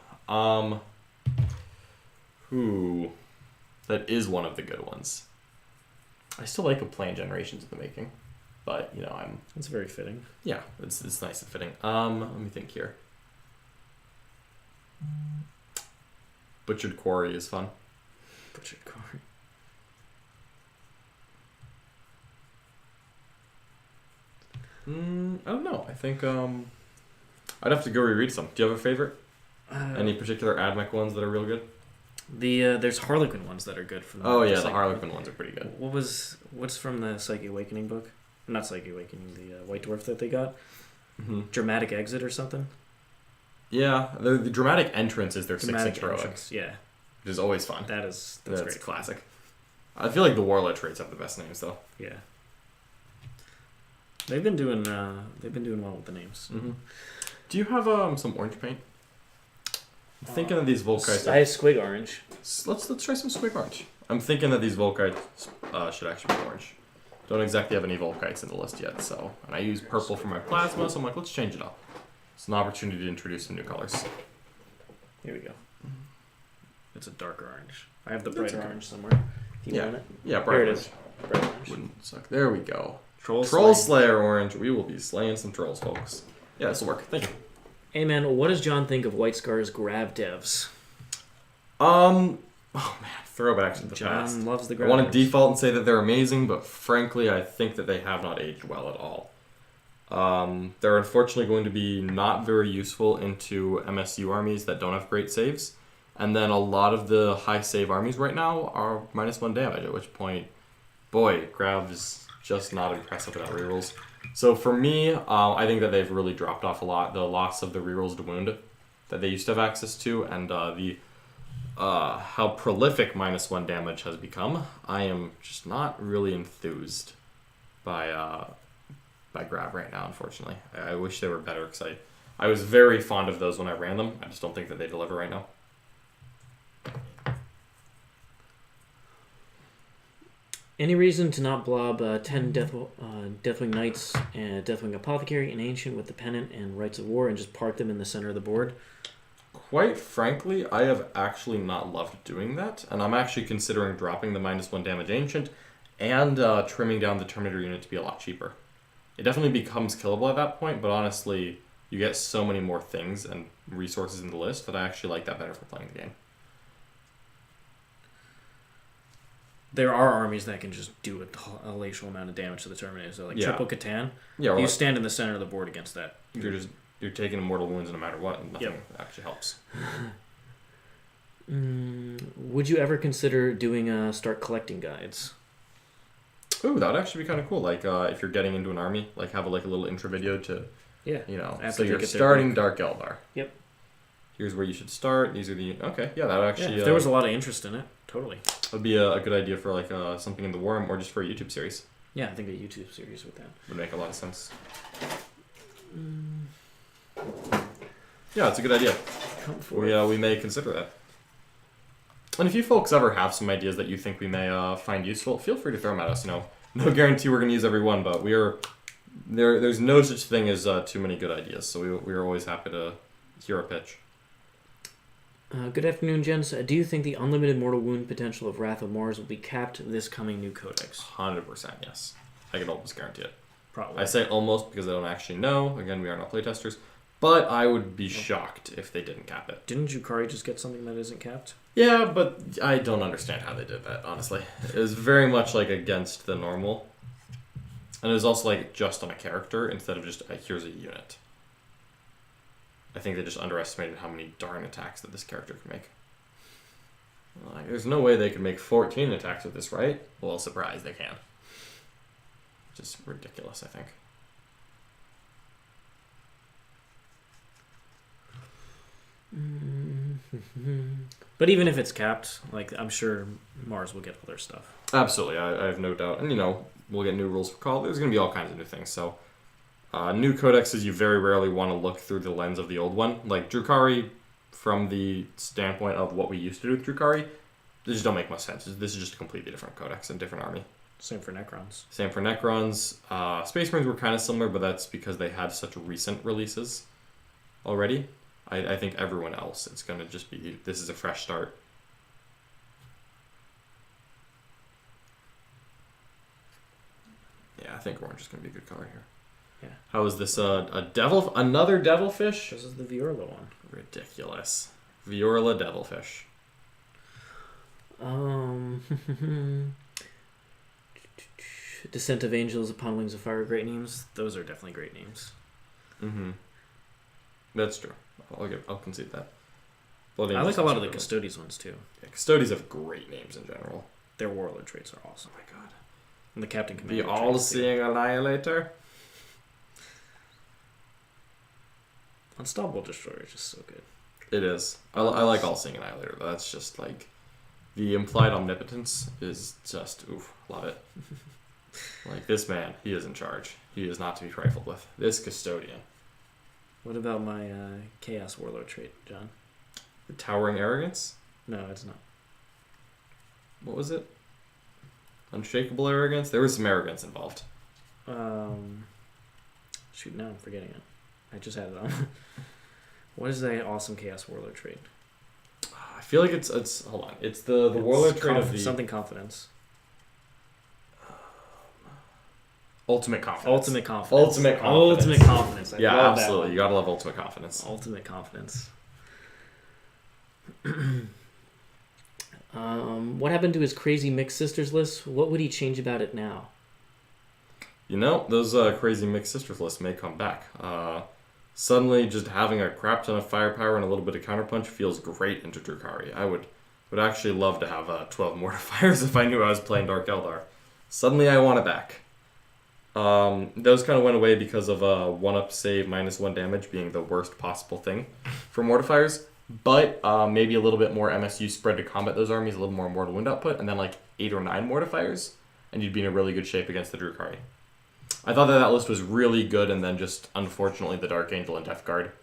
That is one of the good ones. I still like a Plan Generations in the making, but It's very fitting. Yeah, it's nice and fitting. Let me think here. Butchered Quarry is fun. Butchered Quarry. I don't know. I think I'd have to go reread some. Do you have a favorite? Any particular AdMech ones that are real good? There's Harlequin ones that are good from. The Harlequin ones are pretty good. What's from the Psychic Awakening book? Not Psychic Awakening, the White Dwarf that they got. Mm-hmm. Dramatic Exit or something. Yeah, the dramatic entrance is their 6-inch heroic. Yeah, which is always fun. That's great. Classic. I feel like the Warlord traits have the best names though. Yeah. They've been doing well with the names. Mm-hmm. Do you have some orange paint? I'm thinking that these Volkites. I have Squig Orange. Let's try some Squig Orange. I'm thinking that these Volkites should actually be orange. Don't exactly have any Volkites in the list yet, and I use purple for my plasma, so I'm like, let's change it up. It's an opportunity to introduce some new colors. Here we go. It's a darker orange. I have the bright orange somewhere. If you want it. Yeah, bright orange. Here it is. Bright orange. Wouldn't suck. There we go. Troll Slayer orange. We will be slaying some trolls, folks. Yeah, this will work. Thank you. Hey man, what does John think of White Scar's grab devs? Oh man, throwbacks to the past. John loves the grab. I want to default and say that they're amazing, but frankly, I think that they have not aged well at all. They're unfortunately going to be not very useful into MSU armies that don't have great saves, and then a lot of the high save armies right now are -1 damage. At which point, boy, grab is just not impressive without rerolls. So for me, I think that they've really dropped off a lot. The loss of the rerolls to wound that they used to have access to, and how prolific -1 damage has become, I am just not really enthused by grab right now, unfortunately. I wish they were better because I was very fond of those when I ran them. I just don't think that they deliver right now. Any reason to not blob 10 Deathwing Knights and Deathwing Apothecary and Ancient with the Pennant and Rites of War and just park them in the center of the board? Quite frankly, I have actually not loved doing that, and I'm actually considering dropping the -1 damage Ancient and trimming down the Terminator unit to be a lot cheaper. It definitely becomes killable at that point, but honestly, you get so many more things and resources in the list that I actually like that better for playing the game. There are armies that can just do a hellacious amount of damage to the Terminator. So Triple Catan, you stand in the center of the board against that. You're taking immortal wounds no matter what, and nothing actually helps. Would you ever consider doing start collecting guides? Ooh, that would actually be kind of cool. Like if you're getting into an army, like have a little intro video to, so you're starting Dark Eldar. Yep. Here's where you should start. These are the that would actually. If there was a lot of interest in it, totally. Would be a good idea for something in the Worm or just for a YouTube series. Yeah, I think a YouTube series with that would make a lot of sense. Yeah, it's a good idea. We may consider that. And if you folks ever have some ideas that you think we may find useful, feel free to throw them at us. No guarantee we're going to use every one, but there's no such thing as too many good ideas. So we are always happy to hear a pitch. Good afternoon, gents. Do you think the unlimited mortal wound potential of Wrath of Mars will be capped this coming new codex? 100% yes. I can almost guarantee it. Probably. I say almost because I don't actually know. Again, we are not playtesters. But I would be shocked if they didn't cap it. Didn't Drukari just get something that isn't capped? Yeah, but I don't understand how they did that, honestly. It was very much against the normal. And it was also just on a character instead of just here's a unit. I think they just underestimated how many darn attacks that this character can make. Like, there's no way they could make 14 attacks with this, right? Well, surprise, they can. Just ridiculous, I think. But even if it's capped, like, I'm sure Mars will get other stuff. Absolutely, I have no doubt. And, we'll get new rules for Call. There's going to be all kinds of new things. So, new codexes, you very rarely want to look through the lens of the old one. Like, Drukari, from the standpoint of what we used to do with Drukari, they just don't make much sense. This is just a completely different codex and different army. Same for Necrons. Same for Necrons. Space Marines were kind of similar, but that's because they had such recent releases already. I think everyone else, it's going to just be, this is a fresh start. Yeah, I think orange is going to be a good color here. Yeah. How is this? Another devilfish? This is the Viorla one. Ridiculous. Viorla devilfish. Descent of Angels upon Wings of Fire, great names. Those are definitely great names. Mm-hmm. That's true. I'll concede that. I like a lot of the Custodes ones too. Yeah, Custodes have great names in general. Their warlord traits are awesome. Oh my god. And the Captain Commander. The all-seeing annihilator. Unstoppable Destroyer is just so good. It is. I like all-seeing annihilator. That's just like the implied omnipotence is just love it. Like, this man, he is in charge. He is not to be trifled with. This custodian. What about my Chaos Warlord trait, John? The towering arrogance? No, it's not. What was it? Unshakable arrogance? There was some arrogance involved. Shoot, now I'm forgetting it. I just had it on. What is the awesome Chaos Warlord trait? I feel like it's hold on. It's the warlord trait of the something confidence. Ultimate confidence. Ultimate confidence. Ultimate confidence. Ultimate confidence. Yeah, absolutely. You gotta love ultimate confidence. Ultimate confidence. What happened to his crazy mixed sisters list? What would he change about it now? Those crazy mixed sisters lists may come back. Suddenly, just having a crap ton of firepower and a little bit of counterpunch feels great into Drukari. I would actually love to have 12 mortifiers if I knew I was playing Dark Eldar. Suddenly, I want it back. Those kind of went away because of 1-up save -1 damage being the worst possible thing for mortifiers. But maybe a little bit more MSU spread to combat those armies, a little more mortal wound output, and then like 8 or 9 mortifiers, and you'd be in a really good shape against the Drukari. I thought that list was really good, and then just unfortunately the Dark Angel and Death Guard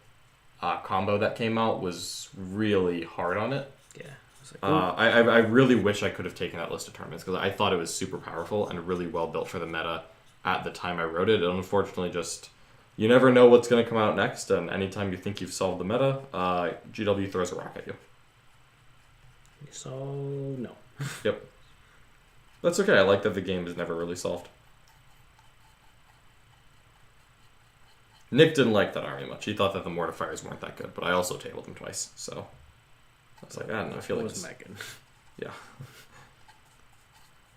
combo that came out was really hard on it. Yeah. I really wish I could have taken that list of tournaments because I thought it was super powerful and really well built for the meta at the time I wrote it. And unfortunately, just you never know what's going to come out next, and anytime you think you've solved the meta, GW throws a rock at you. So no. Yep. That's okay. I like that the game is never really solved. Nick didn't like that army much. He thought that the mortifiers weren't that good, but I also tabled them twice, so I was like, I don't know. I feel like wasn't that good. Yeah.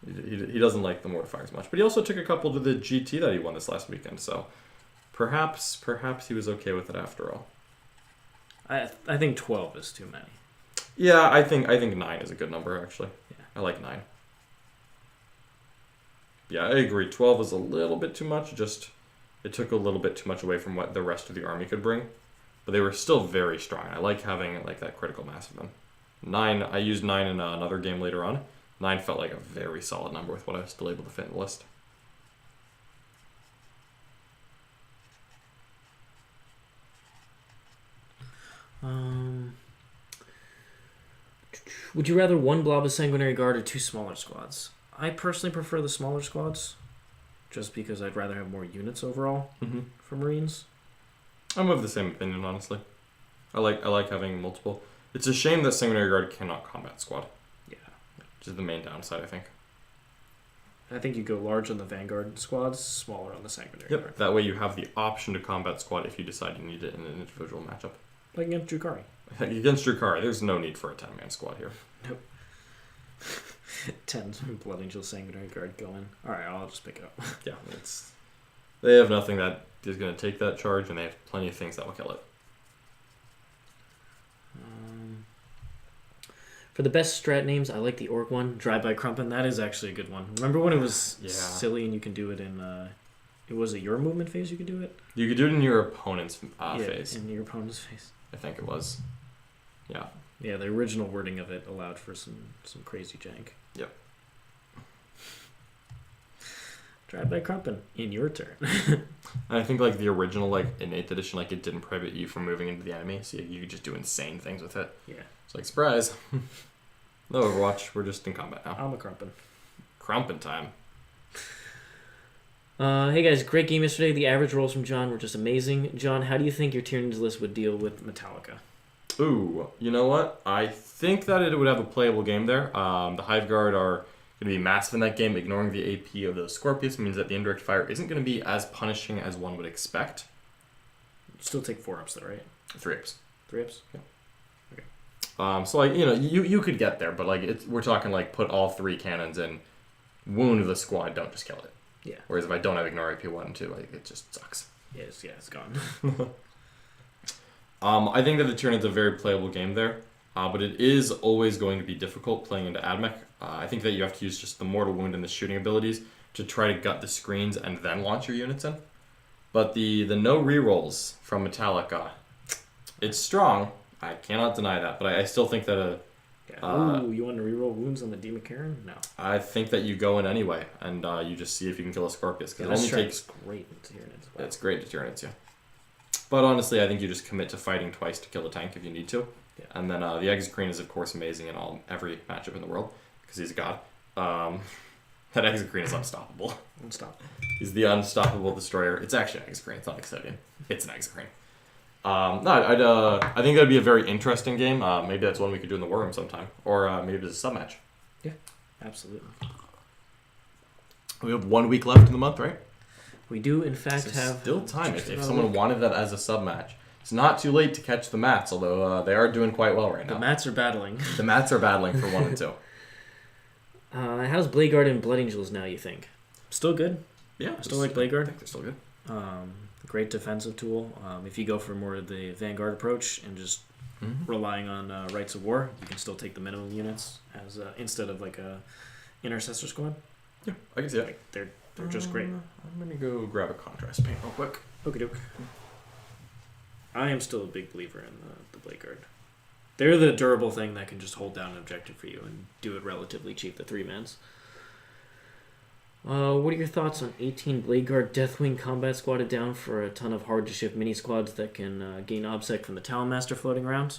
He doesn't like the mortifiers much, but he also took a couple to the GT that he won this last weekend, so perhaps he was okay with it after all. I think 12 is too many. Yeah, I think 9 is a good number actually. Yeah. I like 9. Yeah, I agree. 12 is a little bit too much. Just it took a little bit too much away from what the rest of the army could bring, but they were still very strong. I like having like that critical mass of them. 9. I used 9 in another game later on. 9 felt like a very solid number with what I was still able to fit in the list. Would you rather one blob of Sanguinary Guard or 2 smaller squads? I personally prefer the smaller squads, just because I'd rather have more units overall for Marines. I'm of the same opinion, honestly. I like having multiple. It's a shame that Sanguinary Guard cannot combat squad. Yeah. Which is the main downside, I think. I think you go large on the Vanguard squads, smaller on the Sanguinary Guard. That way you have the option to combat squad if you decide you need it in an individual matchup. Like against Drukari. Against Drukari, there's no need for a 10-man squad here. Nope. 10 Blood Angel Sanguinary Guard going. Alright, I'll just pick it up. Yeah, they have nothing that is going to take that charge, and they have plenty of things that will kill it. For the best strat names, I like the orc one, Drive by Crumpin. That is actually a good one. Remember when it was silly and you can do it in... it was your movement phase you could do it? You could do it in your opponent's phase. In your opponent's phase. I think it was. Yeah. Yeah, the original wording of it allowed for some crazy jank. Yep. Drive by Crumpin in your turn. And I think like the original like in 8th edition, like it didn't prohibit you from moving into the enemy, so you could just do insane things with it. Yeah. It's like surprise. No Overwatch, we're just in combat now. I'm a Crumpin. Crumpin time. Hey guys, great game yesterday. The average rolls from John were just amazing. John, how do you think your Tyranids list would deal with Metallica? Ooh, you know what? I think that it would have a playable game there. The Hive Guard are going to be massive in that game. Ignoring the AP of the Scorpius means that the indirect fire isn't going to be as punishing as one would expect. Still take 4 ups though, right? 3 ups. 3 ups? Yeah. Okay. So like you could get there, but like we're talking like put all 3 cannons in, wound the squad, don't just kill it. Yeah. Whereas if I don't have ignore AP 1 and 2, like it just sucks. It's gone. I think that the Tyranid's a very playable game there, but it is always going to be difficult playing into AdMech. I think that you have to use just the mortal wound and the shooting abilities to try to gut the screens and then launch your units in. But the no rerolls from Metallica, it's strong. I cannot deny that, but I still think that you want to reroll wounds on the Demon Karen? No. I think that you go in anyway, and you just see if you can kill a Scorpius. Because it only takes great in Tyranids. Wow. It's great to Tyranids, yeah. But honestly, I think you just commit to fighting twice to kill a tank if you need to. Yeah. And then the Exocrine is, of course, amazing in every matchup in the world, because he's a god. That Exocrine is unstoppable. Unstoppable. He's the unstoppable destroyer. It's actually an Exocrine. It's not Exocrine. It's an Exocrine. I think that'd be a very interesting game. Maybe that's one we could do in the War Room sometime. Or maybe it's a sub-match. Yeah, absolutely. We have 1 week left in the month, right? We do, in fact, have... Still time if someone wanted that as a sub-match. It's not too late to catch the Mats, although they are doing quite well right now. The Mats are battling. The Mats are battling for 1 and 2. How's Blade Guard and Blood Angels now, you think? Still good? Yeah. Still like Blade Guard? I think they're still good. Great defensive tool. If you go for more of the Vanguard approach and just relying on Rites of War, you can still take the minimum units as instead of like a Intercessor squad. Yeah, I can see that. Like, they're just great. I'm gonna go grab a contrast paint real quick. Okie doke. I am still a big believer in the Blade Guard. They're the durable thing that can just hold down an objective for you and do it relatively cheap, the 3-mans. What are your thoughts on 18 Blade Guard Deathwing combat squatted down for a ton of hard-to-shift mini-squads that can gain obsec from the Talon Master floating around?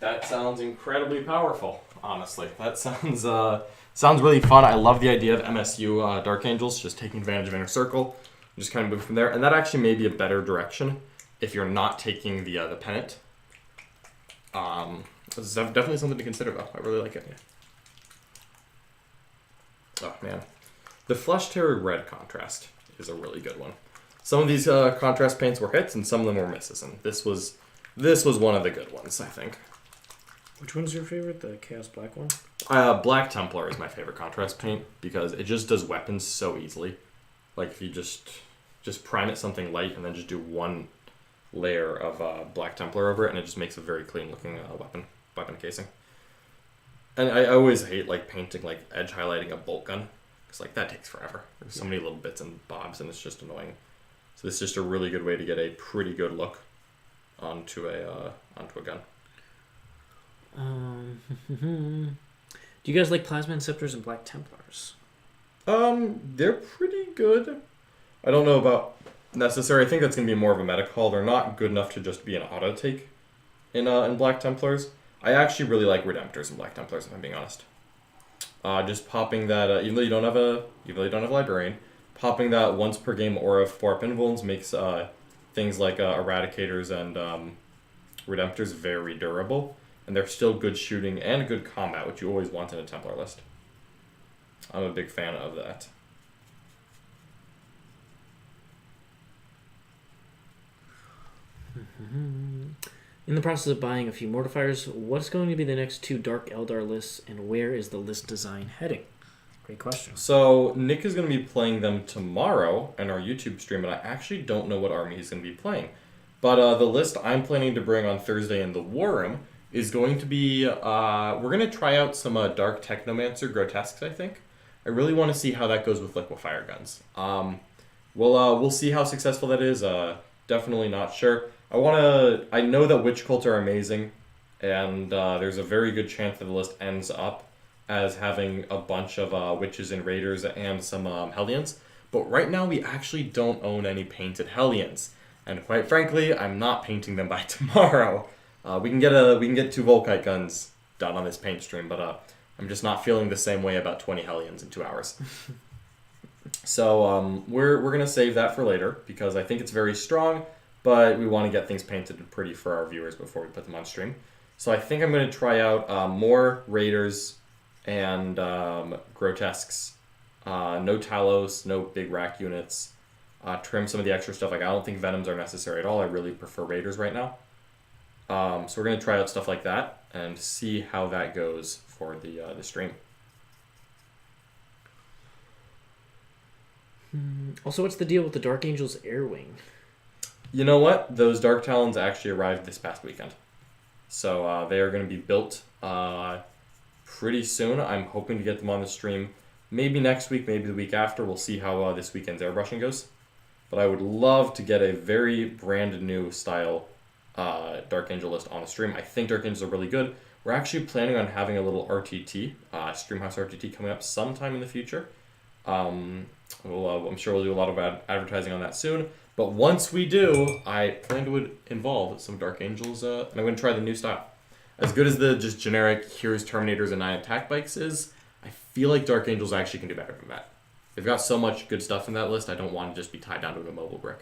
That sounds incredibly powerful, honestly. That sounds really fun. I love the idea of MSU Dark Angels, just taking advantage of Inner Circle, just kind of move from there. And that actually may be a better direction if you're not taking the Pennant. This is definitely something to consider, though. I really like it. Oh, man. The Flesh Terror Red contrast is a really good one. Some of these contrast paints were hits, and some of them were misses, and this was one of the good ones, I think. Which one's your favorite? The Chaos Black one? Black Templar is my favorite contrast paint, because it just does weapons so easily. Like, if you just prime it something light, and then just do one layer of Black Templar over it, and it just makes a very clean-looking weapon casing. And I always hate like painting like edge highlighting a bolt gun because like that takes forever. There's so many little bits and bobs and it's just annoying. So this is just a really good way to get a pretty good look onto a gun. Do you guys like Plasma Inceptors and Black Templars? They're pretty good. I don't know about necessary. I think that's gonna be more of a meta call. They're not good enough to just be an auto take in Black Templars. I actually really like Redemptors and Black Templars, if I'm being honest. Just popping that, even though you don't have Librarian, popping that once per game aura of 4 pinwolves makes things like Eradicators and Redemptors very durable, and they're still good shooting and good combat, which you always want in a Templar list. I'm a big fan of that. In the process of buying a few mortifiers, what's going to be the next 2 Dark Eldar lists, and where is the list design heading? Great question. So Nick is going to be playing them tomorrow in our YouTube stream, and I actually don't know what army he's going to be playing. But the list I'm planning to bring on Thursday in the War Room is going to be we're going to try out some Dark Technomancer Grotesques, I think. I really want to see how that goes with liquefier guns. We'll see how successful that is. Definitely not sure. I know that witch cults are amazing, and there's a very good chance that the list ends up as having a bunch of witches and raiders and some Hellions. But right now we actually don't own any painted Hellions, and quite frankly, I'm not painting them by tomorrow. We can get 2 Volkite guns done on this paint stream, but I'm just not feeling the same way about 20 Hellions in 2 hours. So we're gonna save that for later because I think it's very strong, but we want to get things painted and pretty for our viewers before we put them on stream. So I think I'm gonna try out more Raiders and Grotesques. No Talos, no big rack units. Trim some of the extra stuff. Like I don't think Venoms are necessary at all. I really prefer Raiders right now. So we're gonna try out stuff like that and see how that goes for the stream. Also, what's the deal with the Dark Angels Air Wing? You know what? Those Dark Talons actually arrived this past weekend. So they are going to be built pretty soon. I'm hoping to get them on the stream maybe next week, maybe the week after. We'll see how this weekend's airbrushing goes. But I would love to get a very brand new style Dark Angel list on the stream. I think Dark Angels are really good. We're actually planning on having a little RTT, Streamhouse RTT, coming up sometime in the future. I'm sure we'll do a lot of advertising on that soon. But once we do, I plan to involve some Dark Angels, and I'm going to try the new style. As good as the just generic Heroes, Terminators, and 9 attack bikes is, I feel like Dark Angels actually can do better than that. They've got so much good stuff in that list, I don't want to just be tied down to a mobile brick.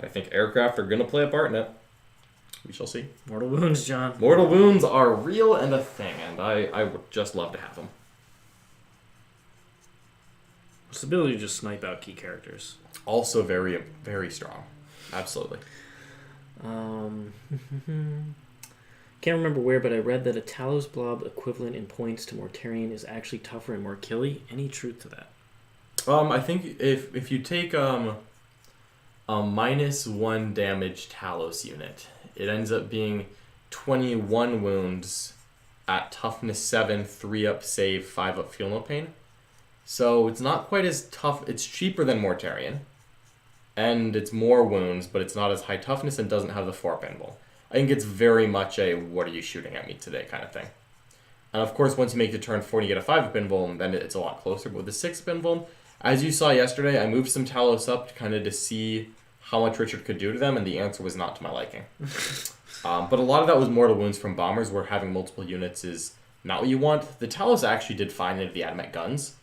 I think aircraft are going to play a part in it. We shall see. Mortal Wounds, John. Mortal Wounds are real and a thing, and I would just love to have them. It's the ability to just snipe out key characters. Also very, very strong. Absolutely. Can't remember where, but I read that a Talos Blob equivalent in points to Mortarion is actually tougher and more killy. Any truth to that? I think if you take a -1 damage Talos unit, it ends up being 21 wounds at toughness 7, 3-up save, 5-up feel no pain. So it's not quite as tough. It's cheaper than Mortarion, and it's more wounds, but it's not as high toughness and doesn't have the 4-up invul. I think it's very much a what are you shooting at me today kind of thing. And of course, once you make the turn 4 and you get a 5-up invul, then it's a lot closer. But with the 6-up invul, as you saw yesterday, I moved some Talos up to see how much Richard could do to them, and the answer was not to my liking. But a lot of that was mortal wounds from bombers, where having multiple units is not what you want. The Talos actually did fine into the Adamet guns.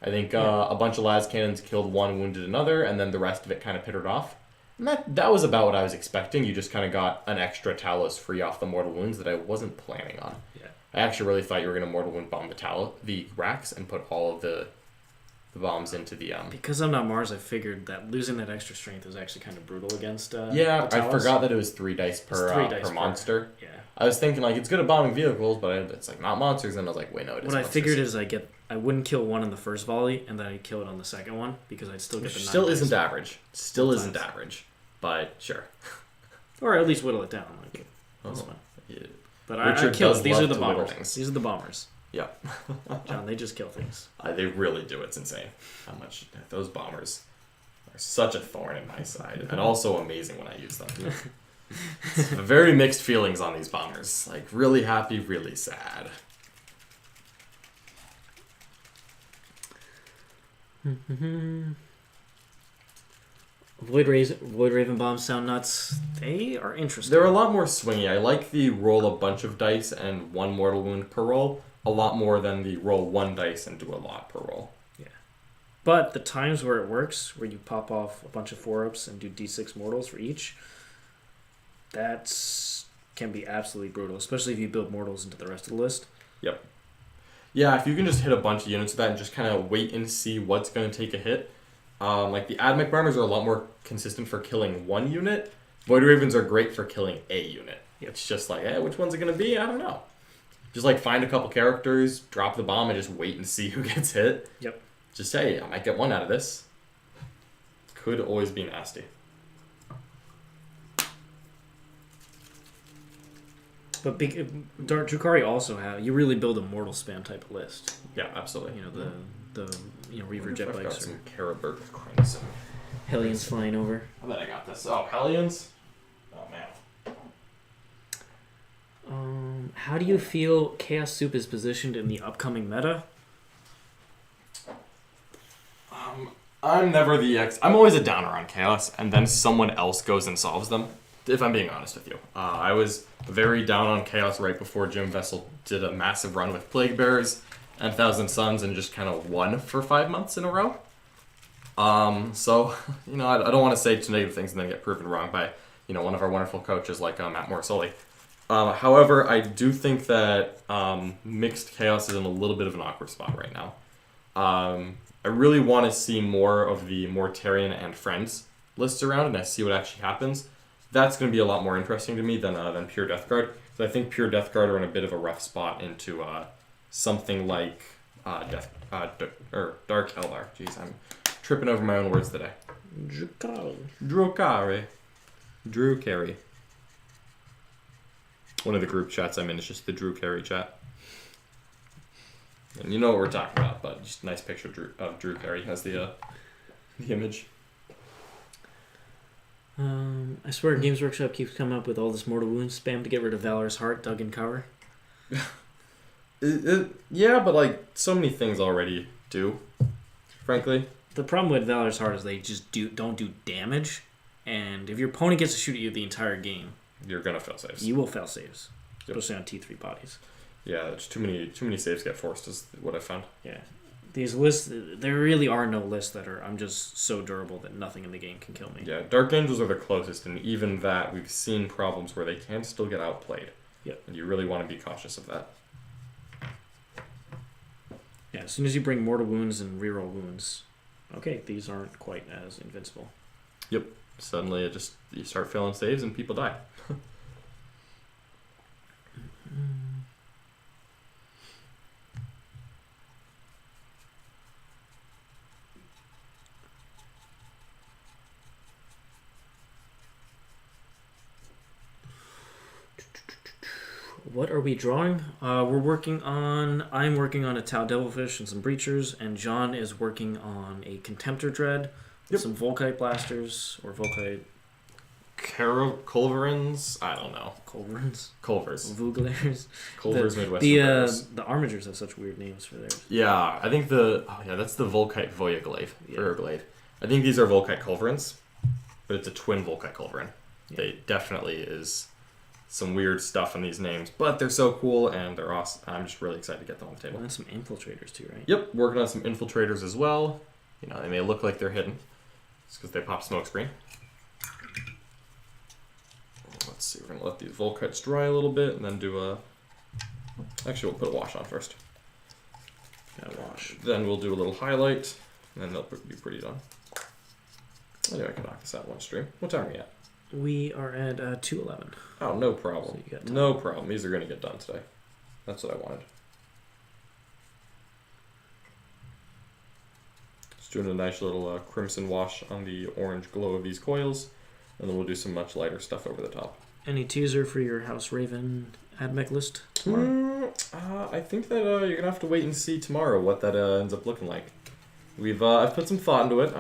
I think a bunch of las cannons killed one, wounded another, and then the rest of it kind of pittered off. And that was about what I was expecting. You just kind of got an extra Talos free off the mortal wounds that I wasn't planning on. Yeah. I actually really thought you were going to mortal wound bomb the racks and put all of the bombs into the... Because I'm not Mars, I figured that losing that extra strength was actually kind of brutal against yeah, I forgot that it was 3 dice per monster. Yeah. I was thinking, like, it's good at bombing vehicles, but it's, like, not monsters, and I was like, wait, no, it is What monsters. I figured is I wouldn't kill one in the first volley, and then I'd kill it on the second one, because I'd still get the 9 Still dice. isn't average. Still isn't average. But, sure. Or at least whittle it down. Like, that's fine. Yeah. But I kill it. These are the bombers. Things. These are the bombers. Yeah. John, they just kill things. They really do. It's insane how much those bombers are such a thorn in my side, and also amazing when I use them. Very mixed feelings on these bombers. Like, really happy, really sad. Void Raven bombs sound nuts. They are interesting. They're a lot more swingy. I like the roll a bunch of dice and 1 mortal wound per roll a lot more than the roll 1 dice and do a lot per roll. Yeah. But the times where it works, where you pop off a bunch of 4-ups and do d6 mortals for each, that can be absolutely brutal, especially if you build mortals into the rest of the list. Yep. Yeah, if you can just hit a bunch of units with that and just kind of wait and see what's going to take a hit. Like the Admech Bombers are a lot more consistent for killing 1 unit. Void Ravens are great for killing a unit. Yep. It's just like, which one's it going to be? I don't know. Just like find a couple characters, drop the bomb, and just wait and see who gets hit. Yep. Just say, I might get 1 out of this. Could always be nasty. But Drukari also have you really build a mortal spam type of list. Yeah, absolutely. You know the Reaver jet bikes or some Caribert coins. Hellions flying over. I bet I got this. Oh, Hellions. Oh man. How do you feel Chaos Soup is positioned in the upcoming meta? I'm never the I'm always a downer on Chaos, and then someone else goes and solves them. If I'm being honest with you, I was very down on Chaos right before Jim Vessel did a massive run with Plague Bearers and Thousand Suns and just kind of won for 5 months in a row. So I don't want to say too negative things and then get proven wrong by one of our wonderful coaches like Matt Morsoli. However, I do think that mixed Chaos is in a little bit of an awkward spot right now. I really want to see more of the Mortarion and Friends lists around, and I see what actually happens. That's going to be a lot more interesting to me than Pure Death Guard. So I think Pure Death Guard are in a bit of a rough spot into something like Dark Eldar. Jeez, I'm tripping over my own words today. Drukari. One of the group chats I'm in is just the Drukari chat. And you know what we're talking about, but just a nice picture of Drukari has the image. I swear Games Workshop keeps coming up with all this Mortal Wounds spam to get rid of Valor's Heart, Dug and Cover. Yeah, but so many things already do, frankly. The problem with Valor's Heart is they just don't do damage, and if your opponent gets to shoot at you the entire game, you're gonna fail saves. You will fail saves, especially on T3 bodies. Yeah, there's too many saves get forced is what I found. Yeah. These lists, there really are no lists that are, I'm just so durable that nothing in the game can kill me. Yeah, Dark Angels are the closest, and even that, we've seen problems where they can still get outplayed. Yep. And you really want to be cautious of that. Yeah, as soon as you bring Mortal Wounds and Reroll Wounds, okay, these aren't quite as invincible. Yep. Suddenly, you start failing saves and people die. What are we drawing? I'm working on a Tau Devilfish and some Breachers, and John is working on a Contemptor Dread, some Volkite Blasters, or Volkite... Culverins? I don't know. Culverins? Culvers. Vuglairs. Culvers Midwestern. The Armigers have such weird names for theirs. Yeah, I think that's the Volkite Voyaglaive. Yeah. Glade. I think these are Volkite Culverins, but it's a twin Volkite Culverin. Yeah. They definitely is... some weird stuff in these names, but they're so cool and they're awesome. I'm just really excited to get them on the table. And some infiltrators too, right? Yep, working on some infiltrators as well. They may look like they're hidden. It's because they pop smokescreen. Let's see, we're gonna let these Volkites dry a little bit and then do actually we'll put a wash on first. Got a wash. Then we'll do a little highlight, and then they'll be pretty done. Anyway, I can knock this out one stream. What time are we at? We are at 2:11. Oh, no problem. So no problem. These are going to get done today. That's what I wanted. Just doing a nice little crimson wash on the orange glow of these coils, and then we'll do some much lighter stuff over the top. Any teaser for your House Raven AdMech list tomorrow? I think that you're going to have to wait and see tomorrow what that ends up looking like. I've put some thought into it.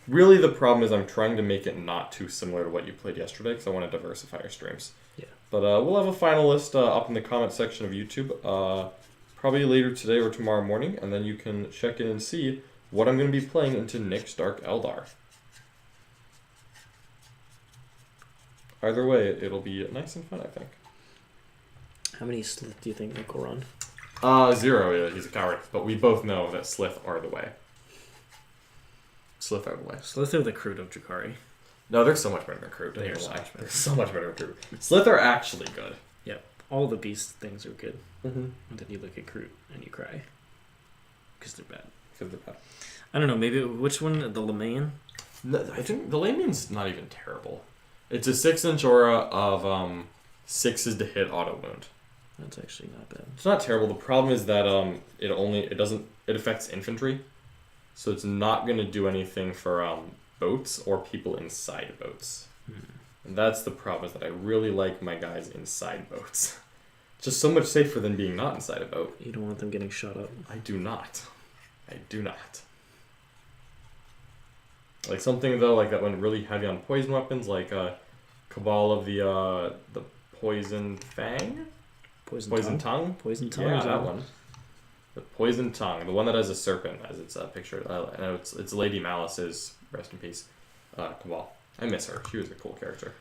Really, the problem is I'm trying to make it not too similar to what you played yesterday because I want to diversify our streams. Yeah. But we'll have a final list up in the comment section of YouTube probably later today or tomorrow morning, and then you can check in and see what I'm going to be playing into Nick's Dark Eldar. Either way, it'll be nice and fun, I think. How many Slith do you think Nick will run? 0. Yeah, he's a coward. But we both know that Slith are the way. Slith are the way. Slith are the Crude of Drukari. No, they're so much better than Crude. They are so much better. They're so much better than Crude. Slith are actually good. Yep. All the beast things are good. Mm-hmm. And then you look at Crude and you cry. Because they're bad. Bad. I don't know, maybe which one? The Lamayan? No, I think the Lamian's not even terrible. It's a 6-inch aura of 6s to hit auto wound. That's actually not bad. It's not terrible. The problem is that it affects infantry. So it's not going to do anything for boats or people inside boats. And that's the problem, is that I really like my guys inside boats. Just so much safer than being not inside a boat. You don't want them getting shot up. I do not. I do not. Like something though, like that went really heavy on poison weapons, like Cabal of the Poison Fang? Poison Tongue? Poison Tongue? Yeah, that one. The Poison Tongue, the one that has a serpent as its picture. I know it's Lady Malice's, rest in peace, Cabal. I miss her. She was a cool character.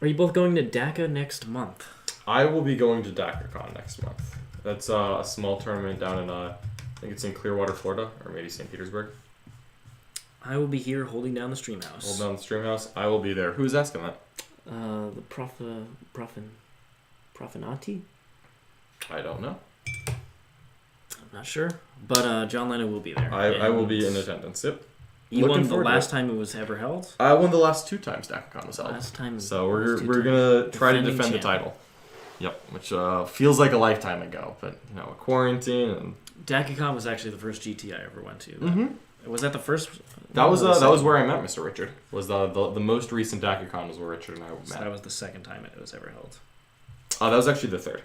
Are you both going to DACA next month? I will be going to DACACon next month. That's a small tournament down in, I think it's in Clearwater, Florida, or maybe St. Petersburg. I will be here holding down the stream house. Hold down the stream house. I will be there. Who's asking that? The Profinati? I don't know. I'm not sure. But John Lennon will be there. I will be in attendance. Yep. You won the last time it was ever held? I won the last 2 times DACACon was held. Last time. So we're gonna try to defend the title. Yep, which feels like a lifetime ago, but you know, quarantine and. DACACon was actually the first GT I ever went to. Mm-hmm. Was that the first? That was where I met Mr. Richard. Was the most recent DACACon was where Richard and I met. So that was the second time it was ever held. That was actually the third.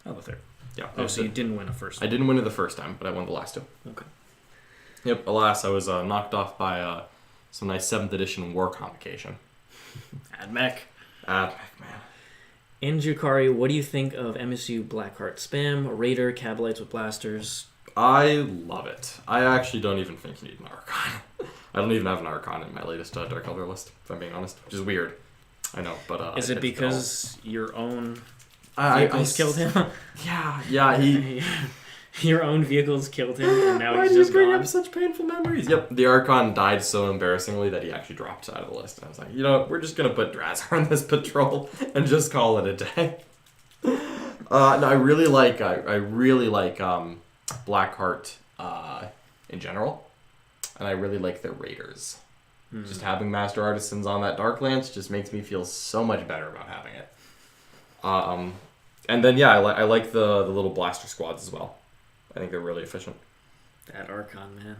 Oh, the third. Yeah. Oh, so you didn't win a first time. I didn't win it the first time, but I won the last 2. Okay. Yep, alas, I was knocked off by some nice 7th edition war convocation. AdMech. Man. In Drukari, what do you think of MSU Blackheart spam, Raider, Cabalites with blasters? I love it. I actually don't even think you need an Archon. I don't even have an Archon in my latest Dark Elder list, if I'm being honest, which is weird. I know, but... Is it because your own vehicles killed him? Yeah, he... Your own vehicles killed him, and now he's just gone. Why do you bring up such painful memories? Yep, the Archon died so embarrassingly that he actually dropped out of the list. And I was like, you know what, we're just going to put Drazar on this patrol and just call it a day. No, I really like Blackheart in general, and I really like their Raiders. Just having Master Artisans on that Darklance just makes me feel so much better about having it. And then, yeah, I like the little blaster squads as well. I think they're really efficient. That Archon, man.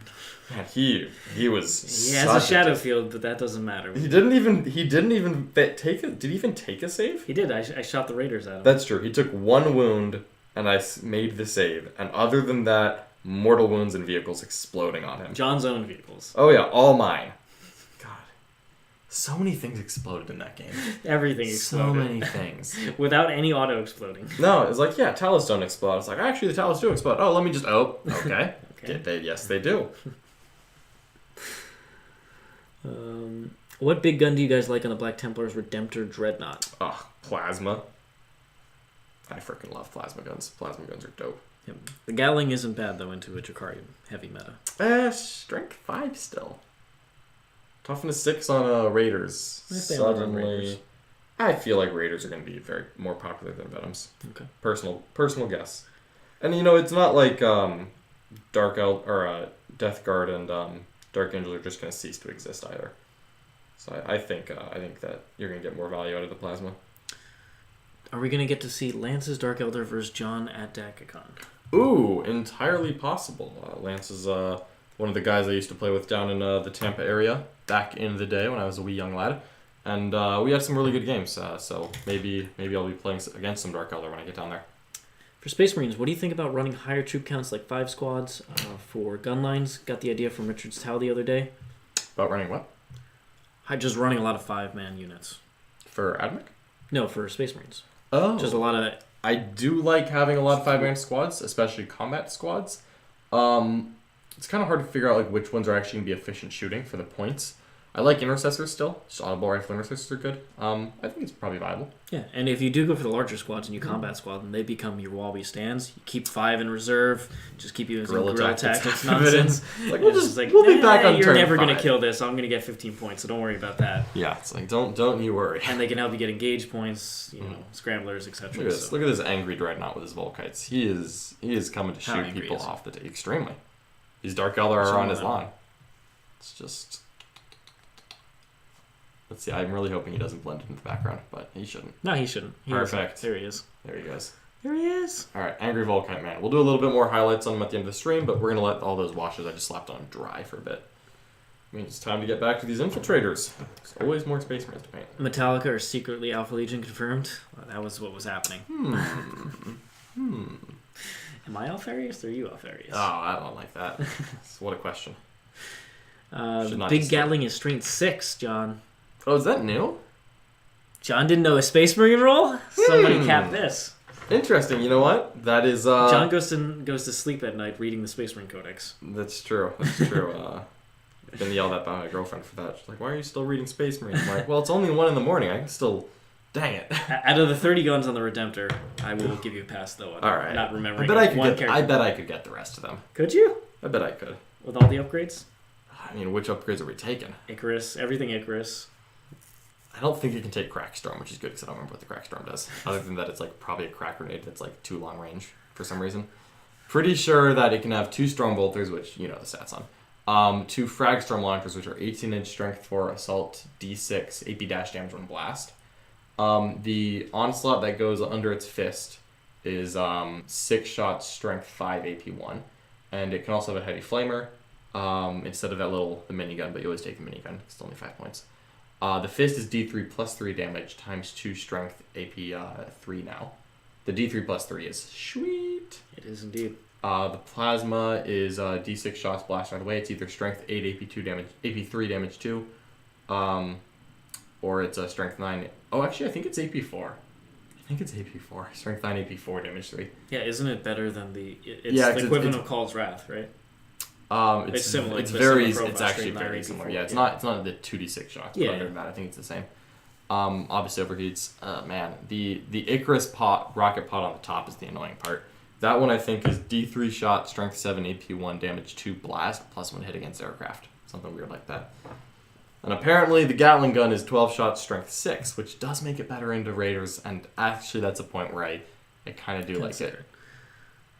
Man, he was. He has a shadow field, but that doesn't matter. He didn't even take it. Did he even take a save? He did. I shot the Raiders at him. That's true. He took 1 wound, and I made the save. And other than that, mortal wounds and vehicles exploding on him. John's own vehicles. Oh yeah, all mine. God, so many things exploded in that game. Everything exploded. So many things. Without any auto exploding. No, it's like, yeah, Talus don't explode. It's like, actually, the Talus do explode. Oh, let me just... Oh, okay. Okay. Yes, they do. What big gun do you guys like on the Black Templar's Redemptor Dreadnought? Oh, Plasma. I freaking love Plasma guns. Plasma guns are dope. Yep. The Gatling isn't bad, though, into a Drukari heavy meta. Strength 5 still. Toughness 6 on Raiders. Suddenly... Raiders. I feel like Raiders are going to be more popular than Venoms. Okay. Personal guess. And, you know, it's not like Death Guard and Dark Angel are just going to cease to exist either. So I think that you're going to get more value out of the Plasma. Are we going to get to see Lance's Dark Elder versus John at DACACon? Ooh, entirely possible. Lance is one of the guys I used to play with down in the Tampa area back in the day when I was a wee young lad. And we had some really good games, so maybe I'll be playing against some Dark Elder when I get down there. For Space Marines, what do you think about running higher troop counts like 5 squads for gun lines? Got the idea from Richard's Tau the other day. About running what? Just running a lot of 5-man units. For AdMech? No, for Space Marines. Oh. Just a lot of... I do like having a lot of 5-man squads, especially combat squads. It's kind of hard to figure out like which ones are actually going to be efficient shooting for the points. I like intercessors still. Just audible rifle intercessors are good. I think it's probably viable. Yeah, and if you do go for the larger squads and you combat squad, then they become your Walby stands. You keep 5 in reserve, just keep you in guerrilla tactics nonsense. Like we'll be back on turn 5. You're never going to kill this, so I'm going to get 15 points, so don't worry about that. Yeah, it's like don't you worry. And they can help you get engage points, you know, scramblers, etc. Look at this. Look at this angry Dreadnought with his Volkites. He is coming to shoot people off the day. Extremely. These Dark Elder are on his lawn. It's just... Let's see, I'm really hoping he doesn't blend into the background, but he shouldn't. No, he shouldn't. Perfect. There he is. There he goes. There he is. Alright, Angry Volkite Man. We'll do a little bit more highlights on him at the end of the stream, but we're going to let all those washes I just slapped on dry for a bit. I mean, it's time to get back to these infiltrators. There's always more Space Marines to paint. Metallica are secretly Alpha Legion confirmed. Well, that was what was happening. Am I Alfarius or are you Alfarius? Oh, I don't like that. What a question. Big Gatling is strength 6, John. Oh, is that new? John didn't know a Space Marine roll? Somebody capped this. Interesting. You know what? That is... John goes to sleep at night reading the Space Marine Codex. That's true. That's true. I've been yelled at by my girlfriend for that. She's like, why are you still reading Space Marine? I'm like, well, it's only 1 in the morning. I can still... Dang it. Out of the 30 guns on the Redemptor, I will give you a pass, though. All right. Not remembering I bet I could get the rest of them. Could you? I bet I could. With all the upgrades? I mean, which upgrades are we taking? Icarus. Everything Icarus. I don't think you can take Crackstorm, which is good because I don't remember what the Crackstorm does. Other than that, it's like probably a crack grenade that's like too long range for some reason. Pretty sure that it can have 2 Storm Bolters, which you know the stats on. 2 Fragstorm Launchers, which are 18-inch strength 4 assault, D6, AP dash damage when blast. The Onslaught that goes under its fist is 6 shots, strength 5, AP 1. And it can also have a Heavy Flamer instead of the minigun, but you always take the minigun. It's only 5 points. The fist is D3 plus 3 damage times 2 strength, AP 3 now. The D3 plus 3 is sweet. It is indeed. The plasma is D6 shots blast right away. It's either strength 8 AP 2 damage, AP 3 damage 2, or it's a strength 9. Oh, actually, I think it's AP 4. I think it's AP 4. Strength 9 AP 4 damage 3. Yeah, isn't it better than the? It's the equivalent of Call's Wrath, right? It's similar. It's actually very similar. Yeah, it's not the 2d6 shots. But other than that, I think it's the same. Obviously overheats. Man, the Icarus rocket pod on the top is the annoying part. That one I think is D3 shot, strength 7, AP 1, damage 2, blast, plus 1 hit against aircraft. Something weird like that. And apparently the Gatling gun is 12 shots, strength 6, which does make it better into Raiders. And actually, that's a point where I kind of do like it.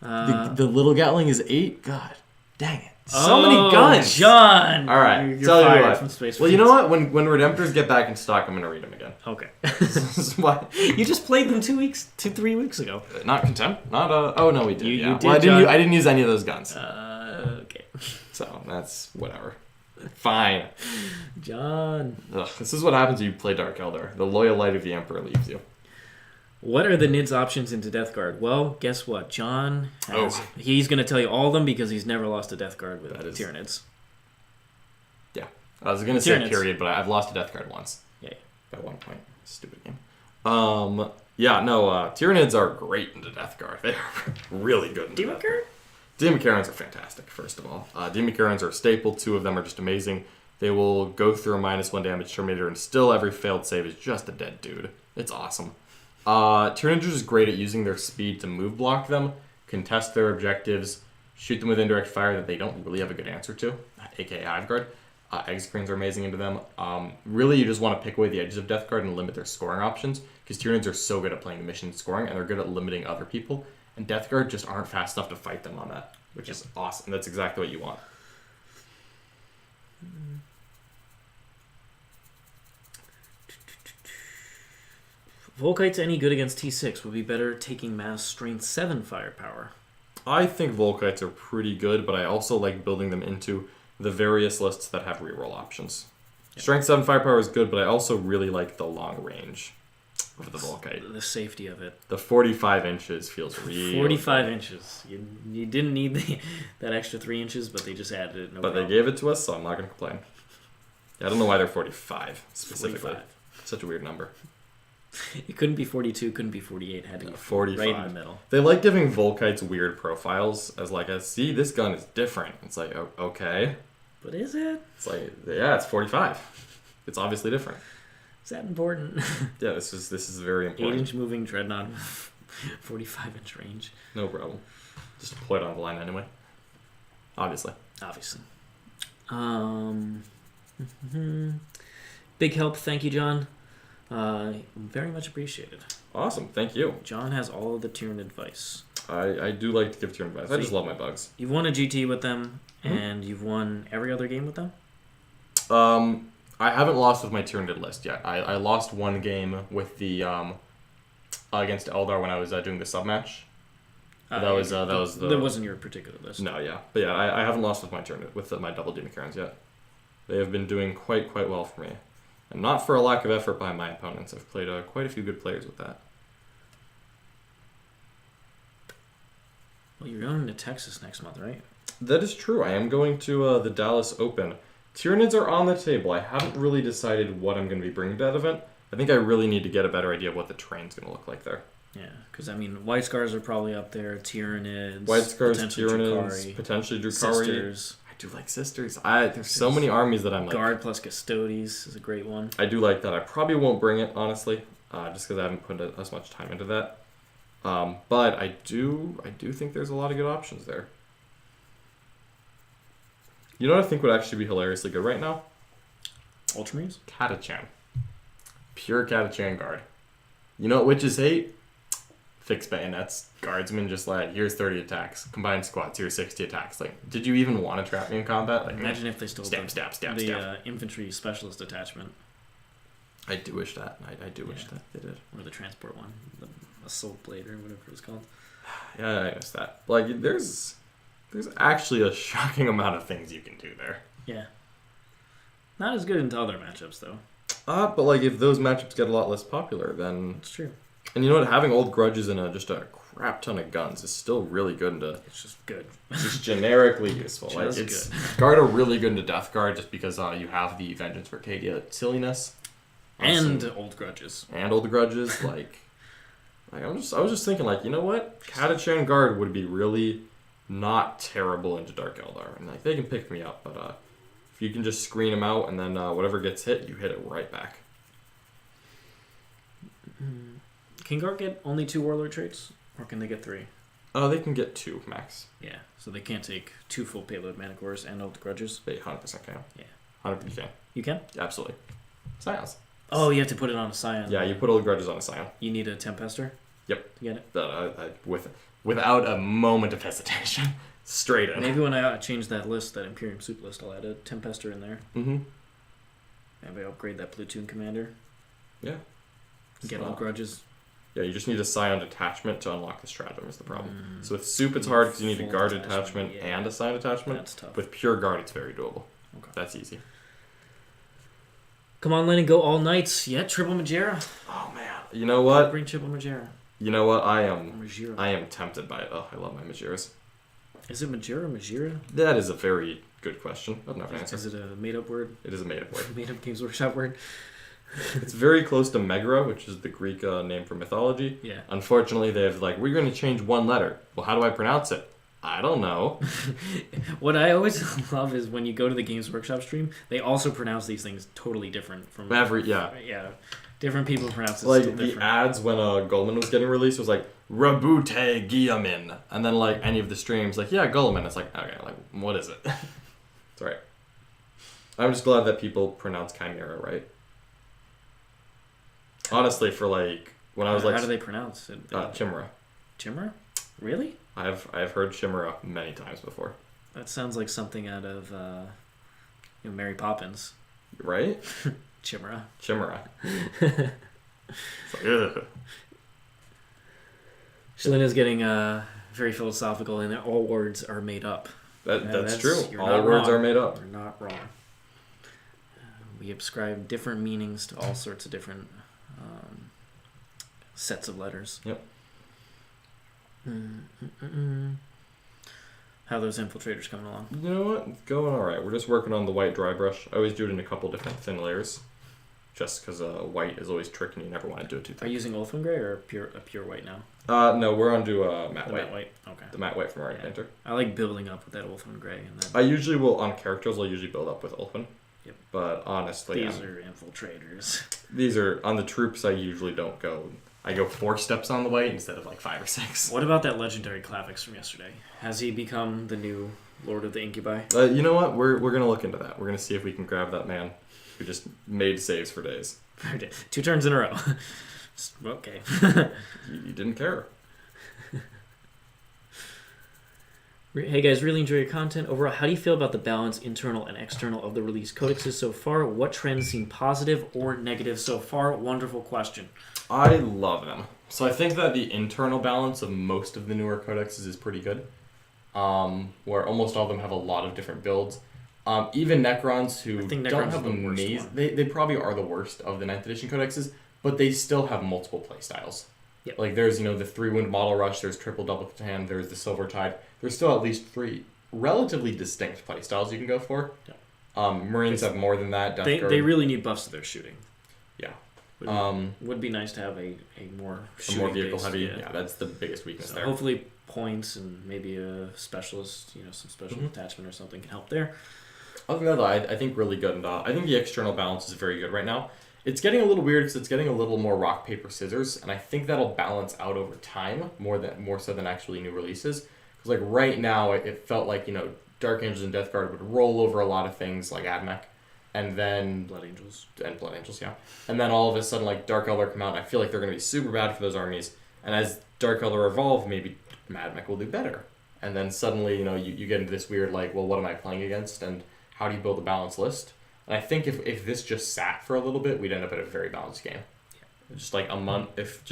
The little Gatling is 8. God, dang it. So many guns, John. All right, you're fired from Space. Well, you know what? When Redemptors get back in stock, I'm gonna read them again. Okay. Why? You just played them 3 weeks ago. Not Contempt. Not Oh no, we did. You did. Well, I didn't use any of those guns. Okay. So that's whatever. Fine. John. Ugh, this is what happens when you play Dark Eldar. The loyal light of the Emperor leaves you. What are the NIDS options into Death Guard? Well, guess what? John he's going to tell you all of them because he's never lost a Death Guard with Tyranids. Yeah. I was going to say period, but I've lost a Death Guard once. Yeah. At one point. Stupid game. Tyranids are great into Death Guard. They are really good into Death Guard. Demon Karens are fantastic, first of all. Demon Karens are a staple. 2 of them are just amazing. They will go through a -1 damage Terminator, and still every failed save is just a dead dude. It's awesome. Tyranids is great at using their speed to move block them, contest their objectives, shoot them with indirect fire that they don't really have a good answer to, aka Hive Guard. Exocrines are amazing into them. Really, you just want to pick away the edges of Death Guard and limit their scoring options, because Tyranids are so good at playing the mission scoring, and they're good at limiting other people, and Death Guard just aren't fast enough to fight them on that, which is awesome. That's exactly what you want. Volkites any good against T6 would be better taking mass strength 7 firepower. I think Volkites are pretty good, but I also like building them into the various lists that have reroll options. Yep. Strength 7 firepower is good, but I also really like the long range of the Volkite. The safety of it. The 45 inches feels really 45 good. Inches. You didn't need that extra 3 inches, but they just added it. They gave it to us, so I'm not going to complain. I don't know why they're 45 specifically. 45. Such a weird number. It couldn't be 42, couldn't be 48, had to be 45. Right in the middle. They like giving Volkites weird profiles as see, this gun is different. It's like, okay. But is it? It's like, yeah, it's 45. It's obviously different. Is that important? Yeah, this is very important. 8-inch moving dreadnought, 45-inch range. No problem. Just deploy it on the line anyway. Obviously. Big help. Thank you, John. Very much appreciated. Awesome, thank you. John has all of the Tyranid advice. I do like to give Tyranid advice. I just love my bugs. You've won a GT with them, and you've won every other game with them? I haven't lost with my Tyranid list yet. I lost one game with the against Eldar when I was doing the sub match. That wasn't your particular list. No, yeah, but yeah, I haven't lost with my Tyranid with my double Demon Karens yet. They have been doing quite well for me. And not for a lack of effort by my opponents. I've played quite a few good players with that. Well, you're going to Texas next month, right? That is true. I am going to the Dallas Open. Tyranids are on the table. I haven't really decided what I'm going to be bringing to that event. I think I really need to get a better idea of what the terrain's going to look like there. Yeah, because, I mean, White Scars are probably up there, Tyranids, White Scars, potentially Tyranids, potentially Drukari. Sisters. I do like Sisters. There's so many armies that I'm like... Guard plus Custodes is a great one. I do like that. I probably won't bring it, honestly, just because I haven't put as much time into that. But I do think there's a lot of good options there. You know what I think would actually be hilariously good right now? Ultramarines? Catachan. Pure Catachan Guard. You know what witches hate? Fixed bayonets. Guardsmen just like, here's 30 attacks. Combined squads, here's 60 attacks. Like, did you even want to trap me in combat? Like, imagine if they stole stab. infantry specialist attachment. I do wish that. I do wish that they did. Or the transport one. The assault blade or whatever it's called. Yeah, I missed that. Like, there's actually a shocking amount of things you can do there. Yeah. Not as good into other matchups, though. But like, if those matchups get a lot less popular, then... It's true. And you know what? Having old grudges and just a crap ton of guns is still really good into... It's just good. Just generically useful. Like, it's good. Guard are really good into Death Guard just because you have the Vengeance for Cadia silliness. And old grudges. And old grudges. I was just thinking, like, you know what? Catachan Guard would be really not terrible into Dark Eldar. And like, they can pick me up, but if you can just screen them out and then whatever gets hit, you hit it right back. Can Guard get only 2 Warlord traits? Or can they get 3? They can get 2 max. Yeah, so they can't take 2 full payload Manticores and old grudges? They 100% can. Yeah. 100% can. You can? Absolutely. Scions. Oh, you have to put it on a Scion. Yeah, you put old grudges on a Scion. You need a Tempester? Yep. To get it? Without a moment of hesitation. Straight in. Maybe when I change that list, that Imperium Soup list, I'll add a Tempester in there. Mm-hmm. Maybe upgrade that platoon commander. Yeah. Get old grudges. Yeah, you just need a Scion detachment to unlock the stratagem is the problem. So with Soup, it's hard because you need a Guard attachment and a Scion attachment. That's tough. With pure Guard, it's very doable. Okay. That's easy. Come on, Lenny, go all knights. Yeah, triple Majera. Oh, man. You know what? Bring triple Majera. You know what? I Majira. am tempted by it. Oh, I love my Majiras. Is it Majera or Majira? That is a very good question. I don't have an answer. Is it a made-up word? It is a made-up word. Made-up Games Workshop word? It's very close to Megra, which is the Greek name for mythology. Yeah. Unfortunately, they have we're going to change one letter. Well, how do I pronounce it? I don't know. What I always love is when you go to the Games Workshop stream, they also pronounce these things totally different from yeah. Different people pronounce it like still the different. ads when Gulliman was getting released was like Rabute Guilliman, and then like any of the streams Gulliman. It's like, okay, like what is it? It's alright. I'm just glad that people pronounce Chimera right. Honestly, for when I was how do they pronounce it? Chimera. Chimera? Really? I've heard Chimera many times before. That sounds like something out of Mary Poppins. Right? Chimera. Chimera. It's like, Shalina's getting very philosophical, and all words are made up. That's true. All words are made up. You're not wrong. We ascribe different meanings to all sorts of different sets of letters. Yep. How are those infiltrators coming along? You know what? It's going alright. We're just working on the white dry brush. I always do it in a couple different thin layers. Just because white is always tricky and you never want to do it too thick. Are you using Ulfin Gray or a pure white now? No, we're on to matte white. Matte white, okay. The matte white from Art Painter. I like building up with that Ulfin Gray. And then I usually will, on characters, I'll usually build up with Ulfin. Yep. But honestly... These are infiltrators. These are... On the troops, I usually don't go... I go 4 steps on the white instead of 5 or 6. What about that legendary Clavix from yesterday? Has he become the new Lord of the Incubi? You know what? We're going to look into that. We're going to see if we can grab that man who just made saves for days. 2 turns in a row. Okay. You didn't care. Hey guys, really enjoy your content. Overall, how do you feel about the balance, internal and external, of the release codexes so far? What trends seem positive or negative so far? Wonderful question. I love them. So I think that the internal balance of most of the newer codexes is pretty good. Where almost all of them have a lot of different builds. Even Necrons who I think don't Necron's have the worst amazing... one. They probably are the worst of the 9th edition codexes, but they still have multiple playstyles. Yep. Like there's, the 3-wind model rush, there's triple double Catan, there's the Silver Tide. There's still at least 3 relatively distinct playstyles you can go for. Yep. Marines have more than that. Death Guard. They really need buffs to their shooting. Yeah. Would be nice to have a more A more vehicle based, heavy. Yeah, that's the biggest weakness So there. hopefully points and maybe a specialist, some special attachment or something can help there. Other than that, I think really good. And I think the external balance is very good right now. It's getting a little weird because it's getting a little more rock, paper, scissors. And I think that'll balance out over time more so than actually new releases. Because like right now, it felt like, Dark Angels and Death Guard would roll over a lot of things like AdMech. And then... Blood Angels, yeah. And then all of a sudden, like, Dark Elder come out, and I feel like they're going to be super bad for those armies. And as Dark Elder evolve, maybe AdMech will do better. And then suddenly, you get into this weird, like, well, what am I playing against? And how do you build a balanced list? And I think if this just sat for a little bit, we'd end up at a very balanced game. Yeah. Just like a month, if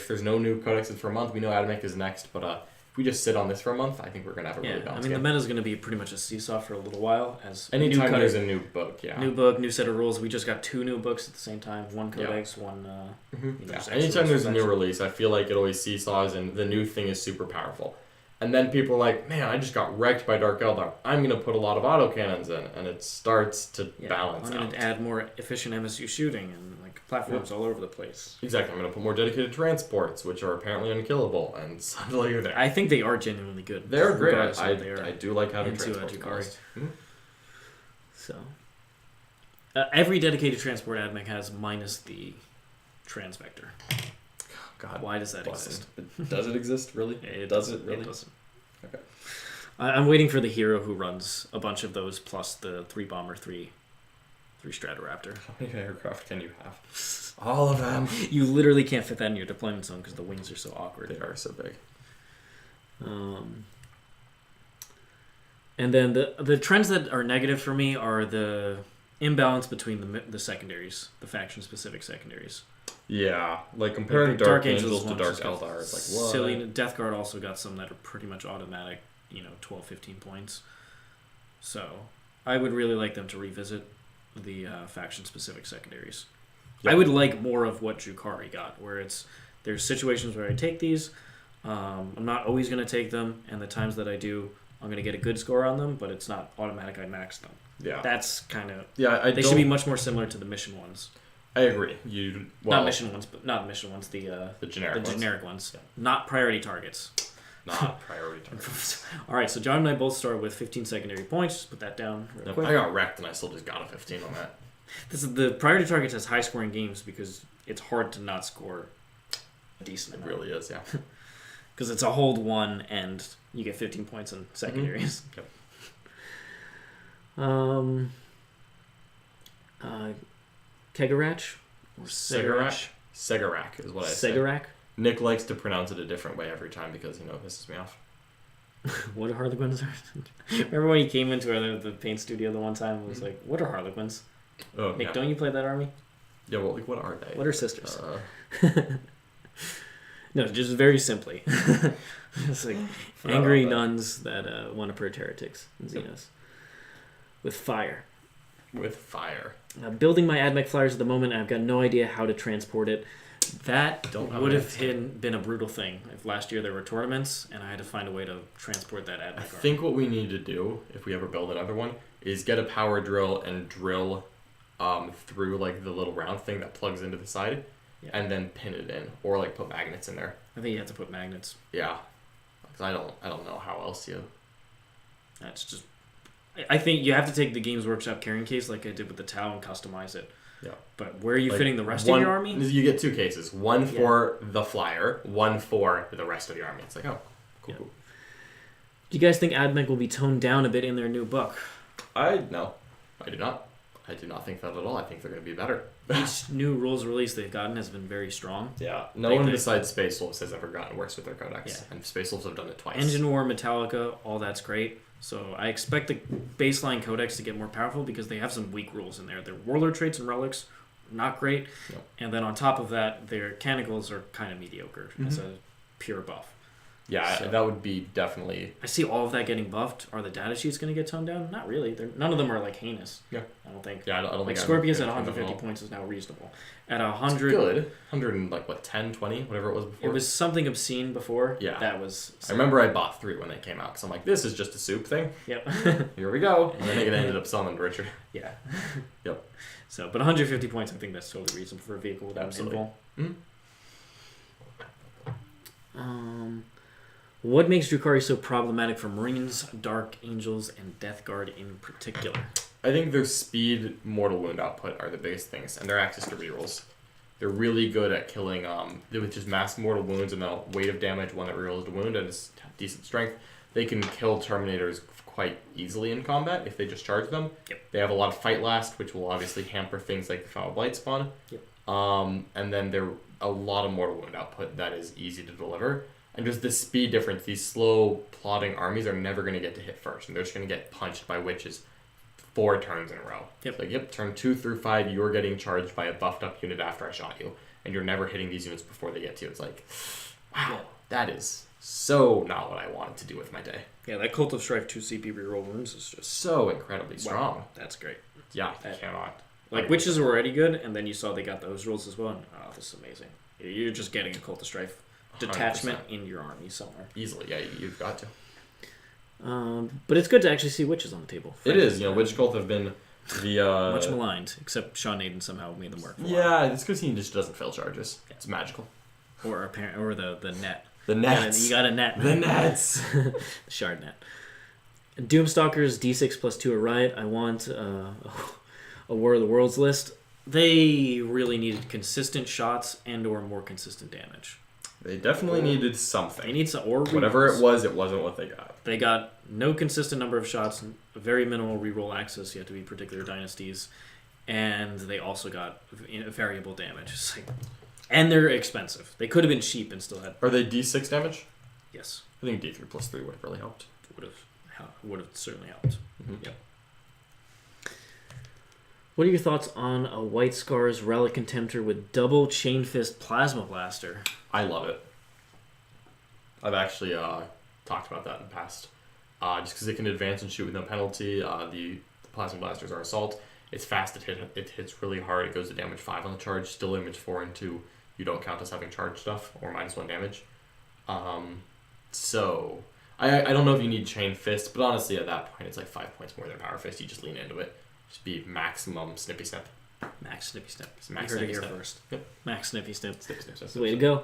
there's no new codexes for a month, we know AdMech is next, but if we just sit on this for a month, I think we're going to have a really balanced game. the meta's going to be pretty much a seesaw for a little while. As anytime there's a new book, yeah. New book, new set of rules. We just got 2 new books at the same time. One codex, one... Anytime there's a new release, I feel like it always seesaws and the new thing is super powerful. And then people are like, man, I just got wrecked by Dark Eldar. I'm going to put a lot of autocannons in. And it starts to balance out. I'm going to add more efficient MSU shooting and platforms all over the place. Exactly. I'm going to put more dedicated transports, which are apparently unkillable. And suddenly you're there. I think they are genuinely good. They're great. I do like having transports. Drukari. So, every dedicated transport AdMech has minus the transvector. God, why does that exist? Does it exist, really? Does it really? It doesn't. Okay. I'm waiting for the hero who runs a bunch of those plus the 3 bomber, 3 Stratoraptor. How many aircraft can you have? All of them. You literally can't fit that in your deployment zone because the wings are so awkward. They are so big. And then the trends that are negative for me are the imbalance between the secondaries, the faction-specific secondaries. Yeah, like comparing Dark Angels to Dark Eldar, it's like, what? Silly. Death Guard also got some that are pretty much automatic, 12, 15 points. So I would really like them to revisit the faction-specific secondaries. Yep. I would like more of what Drukari got, where there's situations where I take these, I'm not always going to take them, and the times that I do, I'm going to get a good score on them, but it's not automatic I max them. Yeah. That's kind of... Yeah, they should be much more similar to the mission ones. I agree. Not mission ones, the generic ones. Yeah. Not priority targets. Not priority targets. All right, so John and I both start with 15 secondary points. Just put that down real quick. I got wrecked and I still just got a 15 on that. The priority targets has high scoring games because it's hard to not score a decent amount. It really is, yeah. Because it's a hold 1 and you get 15 points in secondaries. Yep. Kegarach? Or Segarak? Segarak is what I say. Segarak? Nick likes to pronounce it a different way every time because, it pisses me off. What are Harlequins? Remember when he came into the paint studio the one time and was like, what are Harlequins? Oh, Nick, don't you play that army? Yeah, well, what are they? What are sisters? No, just very simply. It's like angry nuns that want to purge heretics in Xenos. With fire. Building my AdMech flyers at the moment, I've got no idea how to transport it. That would have been a brutal thing if last year there were tournaments and I had to find a way to transport that AdMech. I think what we need to do, if we ever build another one, is get a power drill and drill through the little round thing that plugs into the side, and then pin it in, or put magnets in there. I think you have to put magnets. Yeah, because I don't know how else you. That's just. I think you have to take the Games Workshop carrying case like I did with the Tau and customize it. Yeah. But where are you fitting the rest of your army? You get 2 cases. One for the flyer, one for the rest of the army. It's like, oh, cool. Do you guys think AdMech will be toned down a bit in their new book? No, I do not. I do not think that at all. I think they're going to be better. Each new rules release they've gotten has been very strong. Yeah. No one besides Space Wolves has ever gotten worse with their codex. Yeah. And Space Wolves have done it twice. Engine War, Metallica, all that's great. So I expect the baseline codex to get more powerful because they have some weak rules in there. Their warlord traits and relics, not great. Yep. And then on top of that, their canicals are kind of mediocre as a pure buff. Yeah, So- that would be definitely... I see all of that getting buffed. Are the data sheets going to get toned down? Not really. None of them are like heinous. Yeah. I don't think. Yeah, I don't Like think... Scorpius at I'm 150 points is now reasonable. At It's 100, good. 100 and like, what, 10, 20? Whatever it was before. it was something obscene before. Yeah. That was... I remember I bought 3 when they came out, because I'm like, this is just a soup thing. Yep. Here we go. And then it ended up summoned Richard. Yeah. Yep. So, but 150 points, I think that's totally reasonable for a vehicle without Absolutely. an Mhm. invul. What makes Drukari so problematic for Marines, Dark Angels, and Death Guard in particular? I think their speed, mortal wound output are the biggest things, and their access to rerolls. They're really good at killing with just mass mortal wounds and the weight of damage, one that rerolls the wound and is decent strength. They can kill Terminators quite easily in combat if they just charge them. Yep. They have a lot of fight last, which will obviously hamper things like the Foul Blight spawn. Yep. And then they're a lot of mortal wound output that is easy to deliver. And just the speed difference, these slow plodding armies are never going to get to hit first, and they're just going to get punched by witches 4 turns in a row. Yep. Like, yep, turn 2 through 5, you're getting charged by a buffed up unit after I shot you, and you're never hitting these units before they get to you. It's like, wow, that is so not what I wanted to do with my day. Yeah, that Cult of Strife 2 CP reroll wounds is just... So incredibly strong. Wow, that's great. Yeah, I cannot. Like, witches were already good, and then you saw they got those rolls as well, and this is amazing. You're just getting a Cult of Strife detachment 100%. in your army somewhere. Easily, yeah, you've got to. But it's good to actually see witches on the table. It is, Witch Cult have been the... Much maligned, except Sean Naden somehow made them work for a while. Yeah, it's because he just doesn't fail charges. It's magical. Or the net. The nets. You got a net. The nets. The shard net. Doomstalkers D6 plus 2 a riot. I want a War of the Worlds list. They really needed consistent shots and or more consistent damage. They definitely needed something. They need some or Whatever rerolls. it was, it wasn't what they got. They got no consistent number of shots, very minimal reroll access. You have to be particular dynasties, and they also got variable damage. It's like, and they're expensive. They could have been cheap and still had. Are they D6 damage? Yes, I think D3 plus 3 would have really helped. would have certainly helped. Mm-hmm. Yep. What are your thoughts on a White Scars Relic Contemptor with double Chain Fist Plasma Blaster? I love it. I've actually talked about that in the past. Just because it can advance and shoot with no penalty. The Plasma Blasters are assault. It's fast, it hits really hard. It goes to damage 5 on the charge. Still damage 4 and 2. You don't count as having charge stuff or -1 damage. So I don't know if you need Chain Fist, but honestly at that point it's like 5 points more than Power Fist. You just lean into it. Just be maximum Snippy Snip. Max Snippy Snip. Max You heard it Snippy here Snip. first. Yep. Max Snippy Snip. Snip, snip, snip, That's the snip, way to snip. go.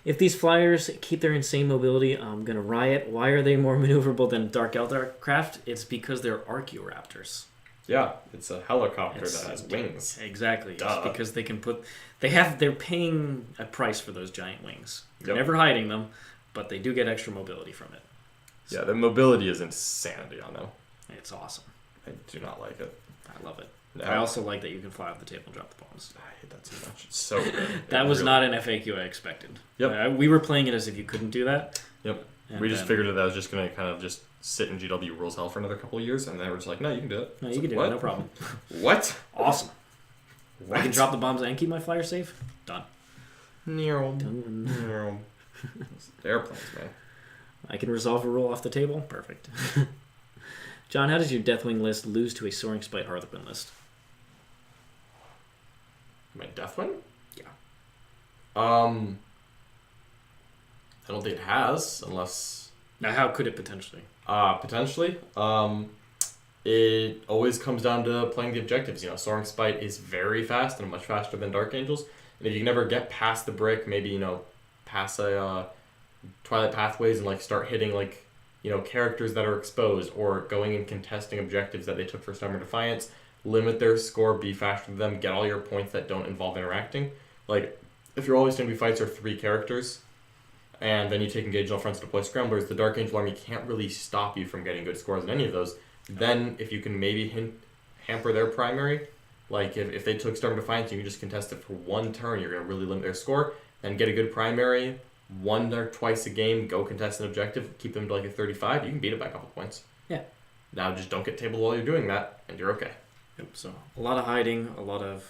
If these flyers keep their insane mobility, I'm going to riot. Why are they more maneuverable than Dark Eldar craft? It's because they're Archaeoraptors. Yeah, it's a helicopter It's- that has wings. Exactly. Duh. It's because they can put... They're paying a price for those giant wings. They're Yep. never hiding them, but they do get extra mobility from it. Yeah, the mobility is insanity on them. It's awesome. I do not like it. I love it. No. I also like that you can fly off the table and drop the bombs. I hate that so much. It's so good. That It was really- not an FAQ I expected. Yep. We were playing it as if you couldn't do that. Yep. And We just then- figured that was just going to kind of just sit in GW rules hell for another couple of years, and then we're just like, no, you can do it. No, It's you can like, do what? it. No problem. What? Awesome. What? I can drop the bombs and keep my flyer safe. Done. Nero. Done. Nero. Airplanes, man. I can resolve a roll off the table. Perfect. John, how does your Deathwing list lose to a Soaring Spite Harlequin list? My Deathwing? Yeah. I don't think it has, unless... Now, how could it potentially? Potentially. It always comes down to playing the objectives. Soaring Spite is very fast and much faster than Dark Angels. And if you can never get past the brick, maybe, pass a Twilight Pathways and, start hitting, characters that are exposed or going and contesting objectives that they took for Stubborn Defiance, limit their score, be faster than them, get all your points that don't involve interacting. If you're always going to be fights are 3 characters, and then you take Engage All Fronts, deploy Scramblers, the Dark Angel army can't really stop you from getting good scores in any of those. Then, if you can maybe hamper their primary, if they took Stubborn Defiance, you can just contest it for 1 turn, you're going to really limit their score, then get a good primary, 1 or twice a game, go contest an objective, keep them to a 35, you can beat it by a couple points. Yeah. Now just don't get tabled while you're doing that, and you're okay. Yep. So a lot of hiding, a lot of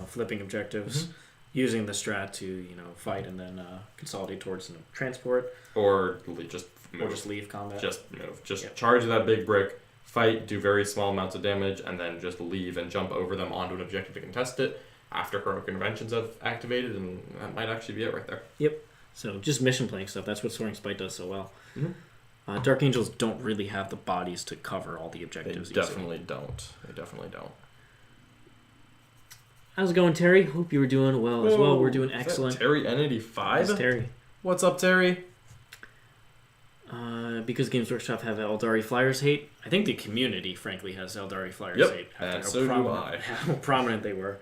flipping objectives. using the strat to fight and then consolidate towards transport, Or just move. or just leave combat. Just move. Just Yep. charge that big brick, fight, do very small amounts of damage, and then just leave and jump over them onto an objective to contest it after heroic interventions have activated, and that might actually be it right there. So just mission playing stuff. That's what Soaring Spite does so well. Mm-hmm. Dark Angels don't really have the bodies to cover all the objectives. They definitely don't. How's it going, Terry? Hope you were doing well as well. We're doing Is that excellent. Terry N85? It's Terry. What's up, Terry? Because Games Workshop have Eldari Flyers hate, I think the community, frankly, has Eldari Flyers Yep, hate. and so do I. How prominent they were.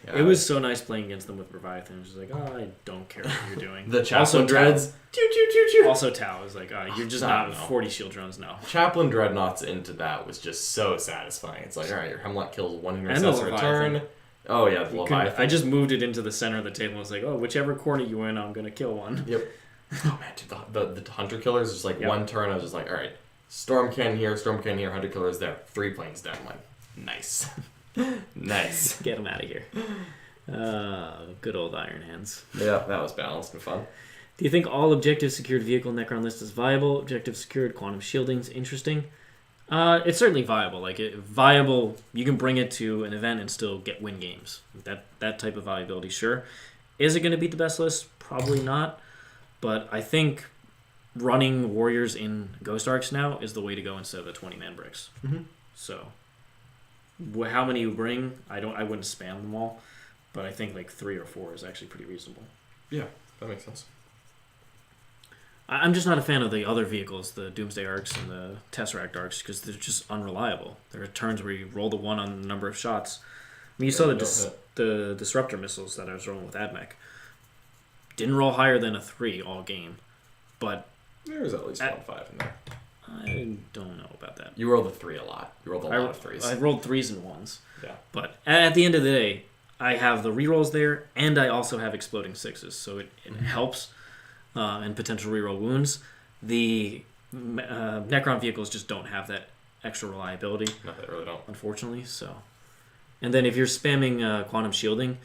Yeah. It was so nice playing against them with Leviathan. It was just like, I don't care what you're doing. The Chaplain Dreads. Also, Tau is like, you're just not 40 shield drones now. Chaplain Dreadnoughts into that was just so satisfying. It's like, alright, your Hemlock kills one And the intercessor a Leviathan. turn. Oh, yeah, the Leviathan. I just moved it into the center of the table and was like, whichever corner you in, I'm going to kill one. Yep. Oh, man, dude, the Hunter Killers, just like Yep. one turn, I was just like, alright, Storm Cannon here, Hunter Killers there. 3 planes down. I'm like, nice. Nice. Get him out of here. Good old Iron Hands. Yeah, that was balanced and fun. Do you think all objective secured vehicle Necron list is viable? Objective secured quantum shielding's interesting. It's certainly viable. Viable. You can bring it to an event and still win games. That type of viability, sure. Is it going to beat the best list? Probably not. But I think running warriors in Ghost Arcs now is the way to go instead of the 20-man bricks. Mm-hmm. So, how many you bring? I wouldn't spam them all, but I think 3 or 4 is actually pretty reasonable. Yeah, that makes sense. I'm just not a fan of the other vehicles, the Doomsday Arcs and the Tesseract Arcs, because they're just unreliable. There are turns where you roll the 1 on the number of shots. I mean, you saw the Disruptor missiles that I was rolling with AdMech. Didn't roll higher than a 3 all game, but There was at least 1 5 in there. I don't know about that. You rolled a 3 a lot. You rolled a lot of 3s. I rolled 3s and 1s. Yeah. But at the end of the day, I have the rerolls there, and I also have exploding 6s, so it helps. And potential reroll wounds. The Necron vehicles just don't have that extra reliability. No, they really don't. Unfortunately, so. And then if you're spamming quantum shielding,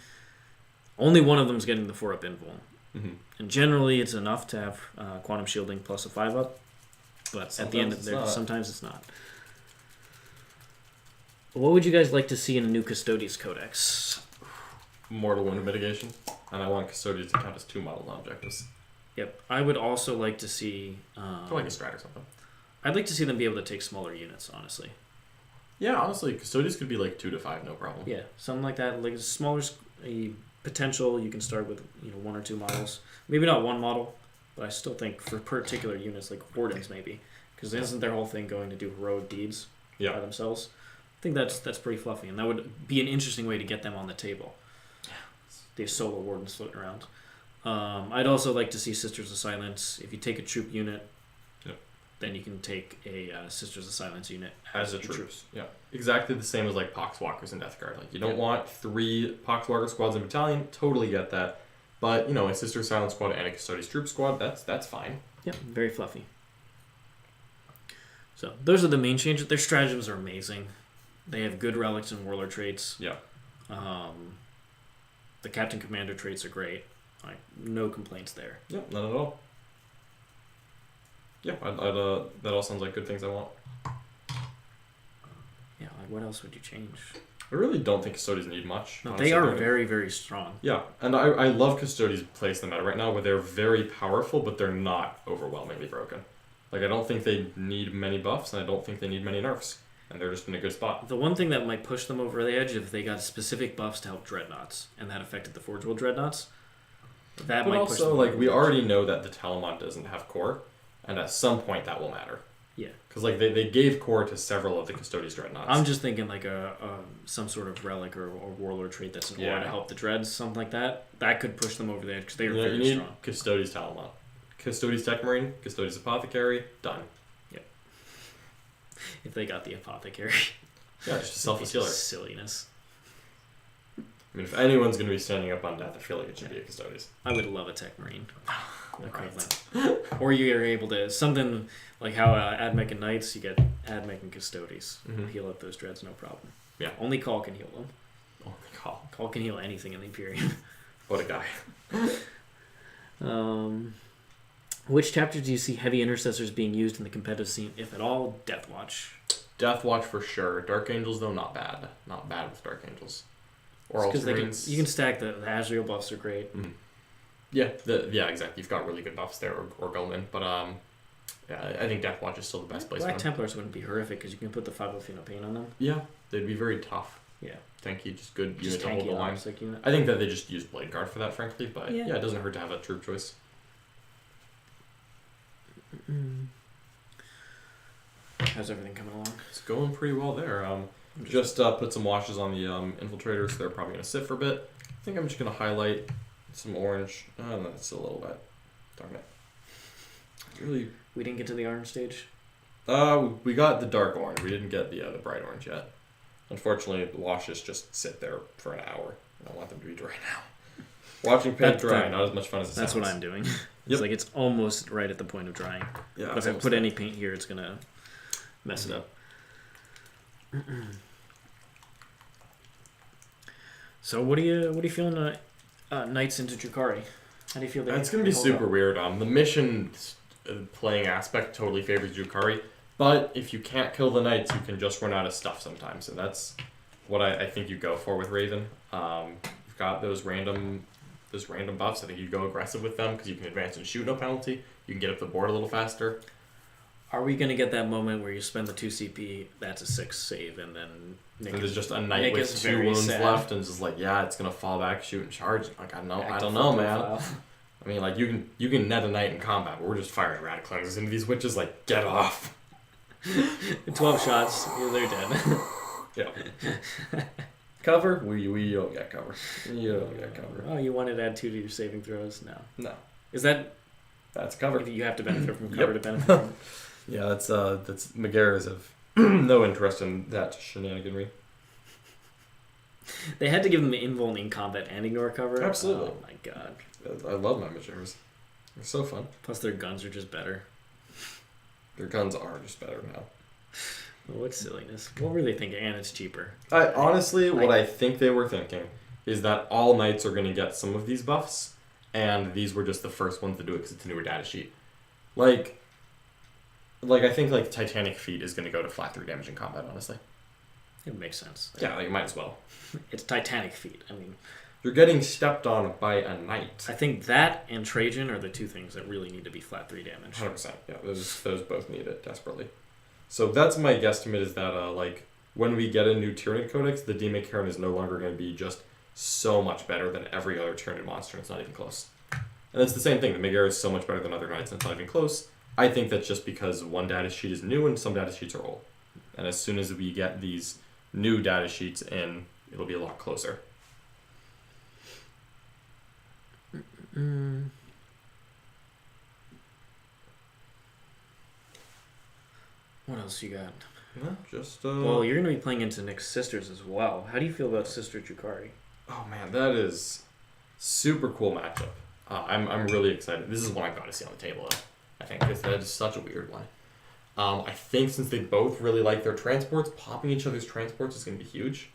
only one of them's getting the 4-up invuln. Mm-hmm. And generally, it's enough to have quantum shielding plus a 5-up. But Sometimes at the end of it's the day, not. sometimes it's not. What would you guys like to see in a new Custodes Codex? Mortal wound mitigation. And I want Custodians to count as 2 model objectives. Yep. I would also like to see... I like a strat or something. I'd like to see them be able to take smaller units, honestly. Yeah, honestly, Custodians could be 2 to 5, no problem. Yeah, something like that. A smaller a potential, you can start with 1 or 2 models. Maybe not 1 model, but I still think for particular units, like Wardens maybe. Because isn't their whole thing going to do heroic deeds by themselves? I think that's pretty fluffy, and that would be an interesting way to get them on the table. These solo Wardens floating around. I'd also like to see Sisters of Silence. If you take a troop unit, then you can take a Sisters of Silence unit As a troops. Yeah. Exactly the same as Poxwalkers and Death Guard. You don't want 3 Poxwalker squads in a battalion. Totally get that. But, a Sister Silence squad and a Custodes troop squad, that's fine. Yeah, very fluffy. So those are the main changes. Their stratagems are amazing. They have good relics and warlord traits. Yeah. The Captain Commander traits are great. No complaints there. Yeah, none at all. Yeah, that all sounds like good things I want. Yeah, what else would you change? I really don't think Custodians need much. No, honestly. they are very, very strong. Yeah, and I love Custodians' place in the meta right now, where they're very powerful, but they're not overwhelmingly broken. I don't think they need many buffs, and I don't think they need many nerfs. And they're just in a good spot. The one thing that might push them over the edge is if they got specific buffs to help Dreadnoughts, and that affected the Forge World Dreadnoughts. That might push them over we the edge. already know that the Talamon doesn't have core, and at some point that will matter. Yeah. Because they gave core to several of the Custodes Dreadnoughts. I'm just thinking some sort of relic or warlord trait that's an aura to help the Dreads, something like that. That could push them over the edge because they are very you need strong. Custodes Talamon. Custodes Tech Marine, Custodes Apothecary, done. Yep. If they got the Apothecary. Yeah, just a selfless healer. Silliness. I mean, if anyone's going to be standing up on death, I feel like it should be a Custodes. I would love a Tech Marine. Or you're able to, something like how Admech and Knights, you get Admech and Custodes. Mm-hmm. Heal up those Dreads, no problem. Yeah. Only Call can heal them. Oh my god. Call can heal anything in the Imperium. What a guy. Which chapters do you see heavy intercessors being used in the competitive scene, if at all? Death Watch. Death Watch for sure. Dark Angels, though, not bad. Not bad with Dark Angels. Or Ultramarines. You can stack the Azrael buffs are great. Mm. Yeah, exactly. You've got really good buffs there, or Gulman. But yeah, I think Death Watch is still the best place. Black Templars wouldn't be horrific because you can put the 5 Fino Pain on them. Yeah, they'd be very tough. Yeah. Tanky, just good just unit to hold the line. I think that they just use Blade Guard for that, frankly. But yeah, it doesn't hurt to have a troop choice. How's everything coming along? It's going pretty well there. Just put some washes on the infiltrators. They're probably going to sit for a bit. I think I'm just going to highlight some orange. Oh, no, it's a little bit. Darn it. Really. We didn't get to the orange stage? We got the dark orange. We didn't get the bright orange yet. Unfortunately, the washes just sit there for an hour. I don't want them to be dry now. Watching paint dry, not as much fun as it sounds. That's what I'm doing. It's like it's almost right at the point of drying. Yeah. But if I put any paint here, it's going to mess it up. So what are you feeling Knights into Drukari? How do you feel? It's going to be super weird. The mission playing aspect totally favors Drukari, but if you can't kill the Knights, you can just run out of stuff sometimes, and that's what I think you go for with Raven. You've got those random buffs. I think you go aggressive with them because you can advance and shoot no penalty. You can get up the board a little faster. Are we going to get that moment where you spend the 2 CP, that's a 6 save, and then there's just a Knight with 2 wounds left, and just like, yeah, it's going to fall back, shoot, and charge. Like, I don't know, man. I mean, like, you can net a Knight in combat, but we're just firing Radicalizers into these witches, like, get off. 12 shots, they're dead. Yeah. Cover? We don't get cover. You don't get cover. Oh, you wanted to add 2 to your saving throws? No. Is that's cover? You have to benefit from cover to benefit from. Yeah, that's Megaras have no interest in that shenaniganry. They had to give them invuln in combat and ignore cover. Absolutely. Oh my god. I love my Megaras. They're so fun. Plus their guns are just better. Their guns are just better now. Well, what silliness. What were they thinking? And it's cheaper. Honestly, what I think they were thinking is that all Knights are going to get some of these buffs, and these were just the first ones to do it because it's a newer data sheet. Like I think like Titanic Feet is going to go to flat 3 damage in combat, honestly. It makes sense. Yeah, like, you might as well. It's Titanic Feet. I mean, you're getting stepped on by a Knight. I think that and Trajan are the 2 things that really need to be flat 3 damage. 100%. Yeah, those both need it desperately. So that's my guesstimate is that like when we get a new Tyranid codex, the Demon Karen is no longer going to be just so much better than every other Tyranid monster. It's not even close. And it's the same thing. The Megara is so much better than other Knights, and it's not even close. I think that's just because one data sheet is new and some data sheets are old. And as soon as we get these new data sheets in, it'll be a lot closer. What else you got? Yeah, just well, you're going to be playing into Nick's sisters as well. How do you feel about Sister Drukari? Oh man, that is super cool matchup. I'm really excited. This is one I've got to see on the table though. I think because that is such a weird one. I think since they both really like their transports, popping each other's transports is going to be huge.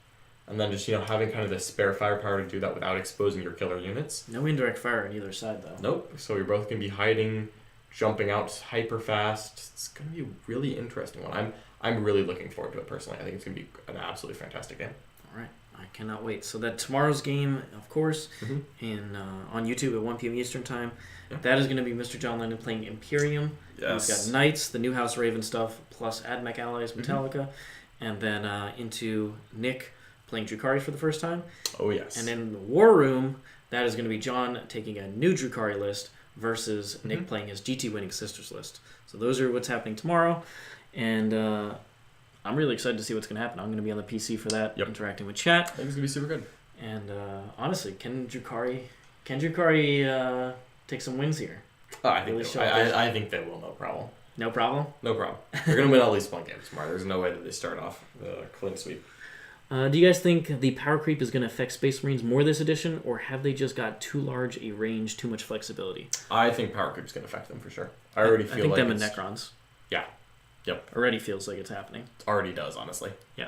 And then just, having kind of the spare firepower to do that without exposing your killer units. No indirect fire on either side, though. Nope. So you're both going to be hiding, jumping out hyper fast. It's going to be a really interesting one. I'm really looking forward to it personally. I think it's going to be an absolutely fantastic game. All right. I cannot wait. So that tomorrow's game, of course, on YouTube at 1 p.m. Eastern Time. Yeah. That is going to be Mr. John Lennon playing Imperium. Yes. He's got Knights, the New House Raven stuff, plus AdMech Allies, Metallica. And then into Nick playing Drukari for the first time. Oh, yes. And then in the War Room, that is going to be John taking a new Drukari list versus Nick playing his GT Winning Sisters list. So those are what's happening tomorrow. And I'm really excited to see what's going to happen. I'm going to be on the PC for that, interacting with chat. I think it's going to be super good. And honestly, can Drukari take some wins here? I think they will, no problem. No problem? No problem. They're going to win at least one game tomorrow. There's no way that they start off clean sweep. Do you guys think the power creep is going to affect Space Marines more this edition, or have they just got too large a range, too much flexibility? I think power creep is going to affect them for sure. I think them and Necrons. Yeah. Yep. Already feels like it's happening. It already does, honestly. Yeah.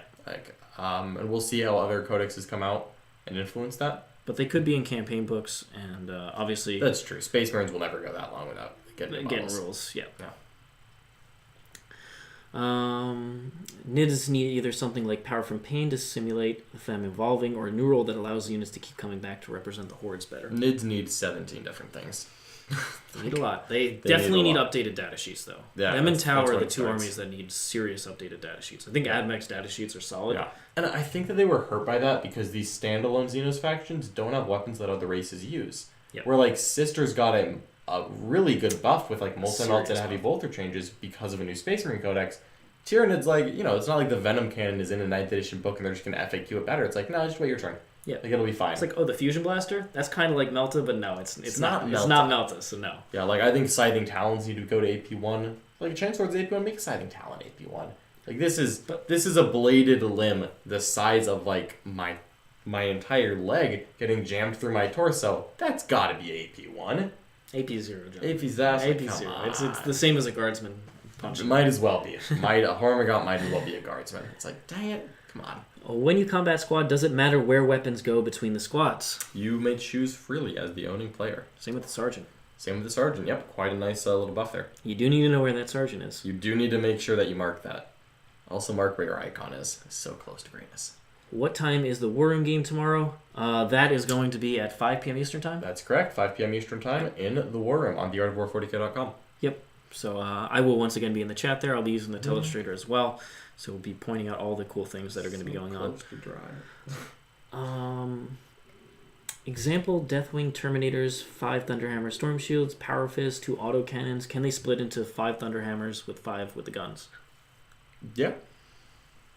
And we'll see how other codexes come out and influence that. but they could be in campaign books, and obviously That's true. Space Marines will never go that long without getting rules. Yeah. Yeah. NIDs need either something like Power from Pain to simulate them evolving, or a new rule that allows units to keep coming back to represent the hordes better. NIDs need 17 different things. They need a lot. They definitely need updated data sheets, though. Yeah, them and Tau are the two starts. armies that need serious updated data sheets. I think AdMech's data sheets are solid. Yeah. And I think that they were hurt by that because these standalone Xenos factions don't have weapons that other races use. Yep. Where, like, Sisters got a really good buff with, like, multi-melt and Serious heavy buff. bolter changes because of a new Space Marine Codex. Tyranids, like, it's not like the Venom Cannon is in a 9th edition book and they're just going to FAQ it better. It's like, no, just wait your turn. Yeah. Like, it'll be fine. It's like, the Fusion Blaster? That's kind of like Melta, but no, it's not. Melta. It's not Melta, so no. Yeah, like, I think Scything Talons need to go to AP1. Like, Chainsword's AP1, make a Scything Talon AP1. Like, this is a bladed limb the size of, like, my entire leg getting jammed through my torso. That's gotta be AP1. AP0, John. AP's ass. Like, AP0. come on. It's the same as a guardsman punch. It might as well be. A Hormigaunt might as well be a guardsman. It's like, dang it, come on. When you combat squad, does it matter where weapons go between the squads? You may choose freely as the owning player. Same with the sergeant. Same with the sergeant. Yep, quite a nice little buff there. You do need to know where that sergeant is. You do need to make sure that you mark that. Also mark where your icon is. It's so close to greatness. What time is the War Room game tomorrow? That is going to be at 5 p.m. Eastern Time. That's correct. 5 p.m. Eastern Time in the War Room on theartofwar40k.com. Yep. So I will once again be in the chat there. I'll be using the Telestrator as well. So we'll be pointing out all the cool things that are going to be going on. Example, Deathwing Terminators, 5 Thunderhammer Storm Shields, Power Fist, 2 autocannons. Can they split into 5 Thunderhammers with 5 with the guns? Yeah.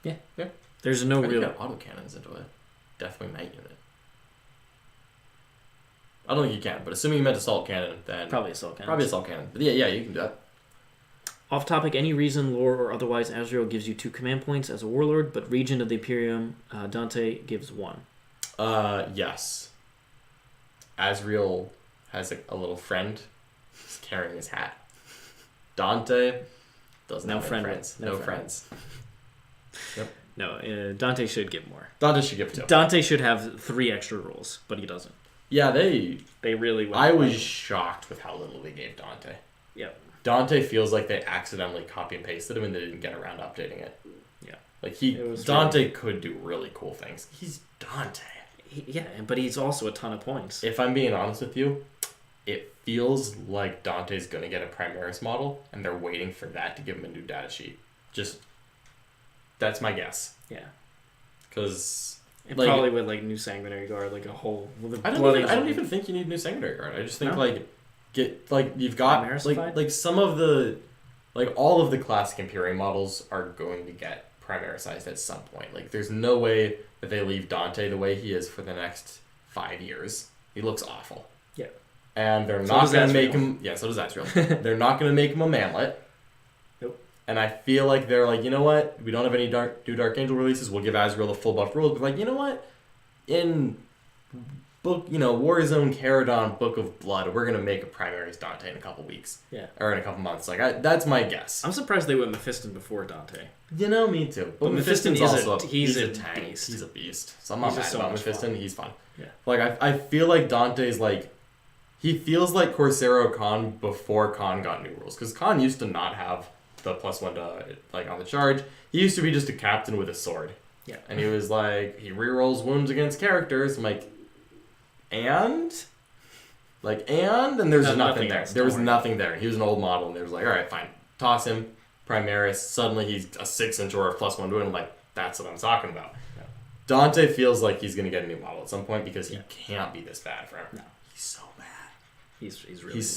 Yeah. Yeah. There's no I real... got autocannons into a Deathwing Knight unit. I don't think you can, but assuming you meant assault cannon, then... Probably assault cannon. Probably assault cannon. But yeah, you can do that. Off topic, any reason, lore, or otherwise, Azrael gives you 2 command points as a warlord, but Regent of the Imperium, Dante, gives 1. Yes. Azrael has a little friend. He's carrying his hat. Dante doesn't have any friends. No friends. Yep. No, Dante should give more. Dante should give 2. Dante should have 3 extra rules, but he doesn't. Yeah, they really I was shocked with how little they gave Dante. Yep. Dante feels like they accidentally copy and pasted him and they didn't get around to updating it. Yeah. Like Dante could do really cool things. He's Dante. But he's also a ton of points. If I'm being honest with you, it feels like Dante's going to get a Primaris model and they're waiting for that to give him a new data sheet. That's my guess. Yeah. Because... probably with new Sanguinary Guard, a whole... I don't even think you need new Sanguinary Guard. I just think you've got some of the all of the classic Imperium models are going to get Primarisized at some point. There's no way that they leave Dante the way he is for the next 5 years. He looks awful. Yeah. And they're not going to make him... Yeah, so does Azrael. They're not going to make him a manlet. Nope. And I feel like they're you know what? We don't have any new Dark Angel releases. We'll give Azrael the full buff rules. But you know what? In book, Warzone, Caradon, Book of Blood, we're going to make a Primaris Dante in a couple weeks. Yeah. Or in a couple months. That's my guess. I'm surprised they went Mephiston before Dante. Me too. But Mephiston's also he's a tank. beast. He's a beast. So I'm not mad about Mephiston. Fun. He's fun. Yeah. I feel like Dante's he feels like Corsaro Khan before Khan got new rules. Because Khan used to not have the +1 to on the charge. He used to be just a captain with a sword. Yeah. And he was he rerolls wounds against characters. I'm and there's nothing there. There was nothing there. He was an old model, and there was all right, fine, toss him, Primaris. Suddenly he's a 6-inch or a +1 to it. I'm that's what I'm talking about. Yeah. Dante feels like he's gonna get a new model at some point because he can't be this bad for him. No, he's so bad. He's so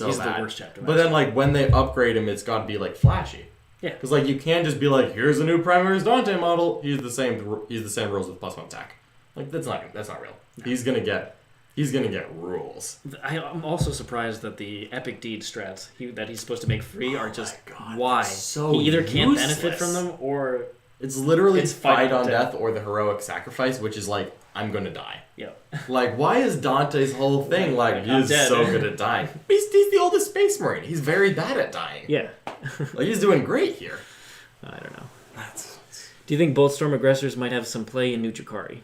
he's bad. The worst chapter. But then when they upgrade him, it's got to be flashy. Yeah. Because you can't just be here's a new Primaris Dante model. He's the same rules with +1 attack. That's not real. No. He's gonna get rules. I'm also surprised that the Epic Deed strats that he's supposed to make free are just why. So he either can't useless. benefit from them or it's literally fight on death or the heroic sacrifice, which is I'm gonna die. Yeah. Why is Dante's whole thing he's so good at dying? He's the oldest Space Marine. He's very bad at dying. Yeah. He's doing great here. I don't know. Do you think Boltstorm aggressors might have some play in New Drukari?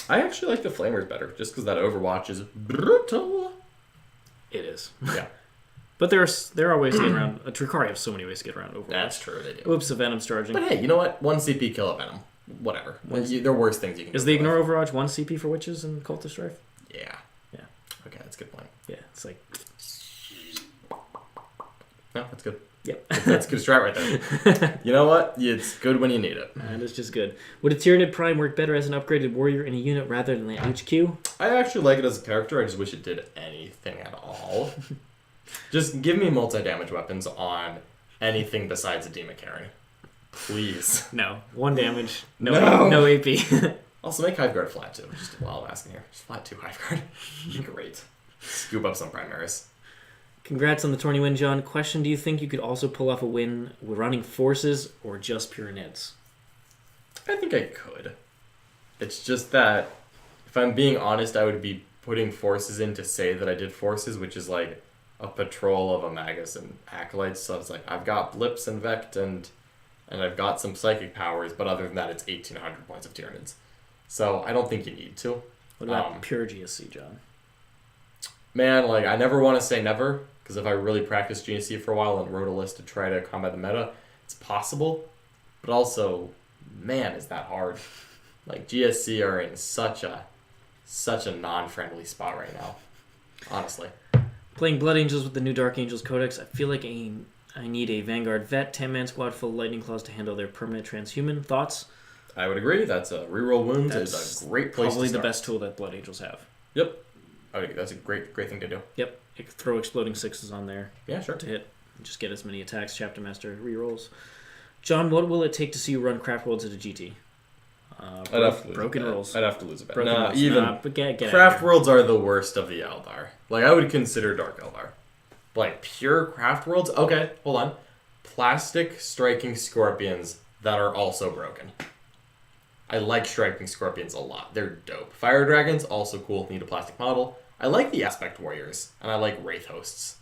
I actually like the Flamers better, just because that Overwatch is brutal. It is. Yeah. But there are ways to get around. Drukari have so many ways to get around Overwatch. That's true, they do. Oops, the Venom's charging. But hey, you know what? 1 CP kill a Venom. Whatever. There are worse things you can do. Is the Ignore Overwatch 1 CP for Witches and Cult of Strife? Yeah. Yeah. Okay, that's a good point. Yeah, it's like... No, that's good. Yep. That's a good strat right there. You know what? It's good when you need it. And it's just good. Would a Tyranid Prime work better as an upgraded warrior in a unit rather than an HQ? I actually like it as a character. I just wish it did anything at all. Just give me multi-damage weapons on anything besides a Demon Karen. Please. No. 1 damage. No AP. Also, make Hive Guard flat, too. Just while I'm asking here. Just flat 2 Hive Guard. Great. Scoop up some Primaris. Congrats on the tourney win, John. Question, do you think you could also pull off a win with running forces or just pure Nids? I think I could. It's just that, if I'm being honest, I would be putting forces in to say that I did forces, which is like a patrol of a Magus and Acolytes. So it's like, I've got Blips and Vect and I've got some Psychic powers, but other than that, it's 1,800 points of Tyranids. So I don't think you need to. What about pure GSC, John? Man, like, I never want to say never, because if I really practiced GSC for a while and wrote a list to try to combat the meta, it's possible. But also, man, is that hard. Like, GSC are in such a non-friendly spot right now. Honestly. Playing Blood Angels with the new Dark Angels Codex, I feel like I need a Vanguard Vet, 10-man squad full of Lightning Claws to handle their permanent transhuman. Thoughts? I would agree. That's a reroll wounds is a great place to start. Probably the best tool that Blood Angels have. Yep. I think that's a great thing to do. Yep. Throw exploding 6s on there. Yeah, sure. To hit. Just get as many attacks, Chapter Master rerolls. John, what will it take to see you run Craft Worlds at a GT? I'd have to lose broken a bet. rules. I'd have to lose a bet. Broken rules. But get Craft Worlds are the worst of the Eldar. Like, I would consider Dark Eldar. But, like, pure Craft Worlds? Okay, hold on. Plastic striking scorpions that are also broken. I like striking scorpions a lot. They're dope. Fire dragons, also cool. Need a plastic model. I like the aspect warriors, and I like wraith hosts.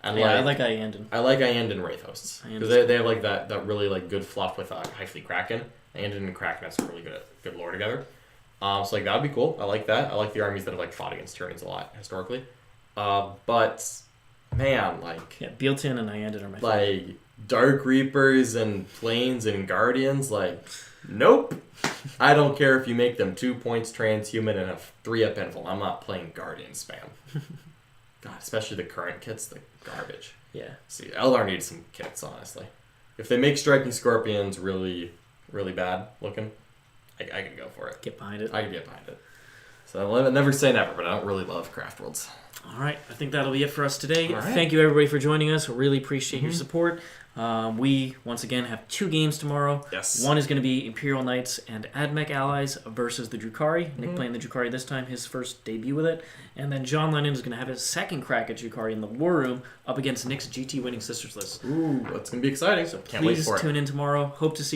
And I like Iandon. I like Iandon wraith hosts because they have like that really like good fluff with High Fleet Kraken. Iandon and Kraken have some really good lore together. So like that would be cool. I like that. I like the armies that have like fought against Tyranids a lot historically. But man, like Bealton and Iandon are my favorite. Like Dark Reapers and Planes and Guardians, like nope. I don't care if you make them 2 points transhuman and a 3-up invul. I'm not playing Guardian spam. God, especially the current kits, the garbage. Yeah. See, Eldar needs some kits, honestly. If they make striking scorpions really, really bad looking, I could go for it. Get behind it. I could get behind it. So I'll never say never, but I don't really love Craft Worlds. All right. I think that'll be it for us today. All right. Thank you, everybody, for joining us. Really appreciate your support. We, once again, have 2 games tomorrow. Yes. One is going to be Imperial Knights and Admech Allies versus the Drukari. Nick playing the Drukari this time, his first debut with it. And then John Lennon is going to have his second crack at Drukari in the War Room up against Nick's GT winning Sisters list. Ooh, that's going to be exciting. So Can't wait for it. Please tune in tomorrow. Hope to see you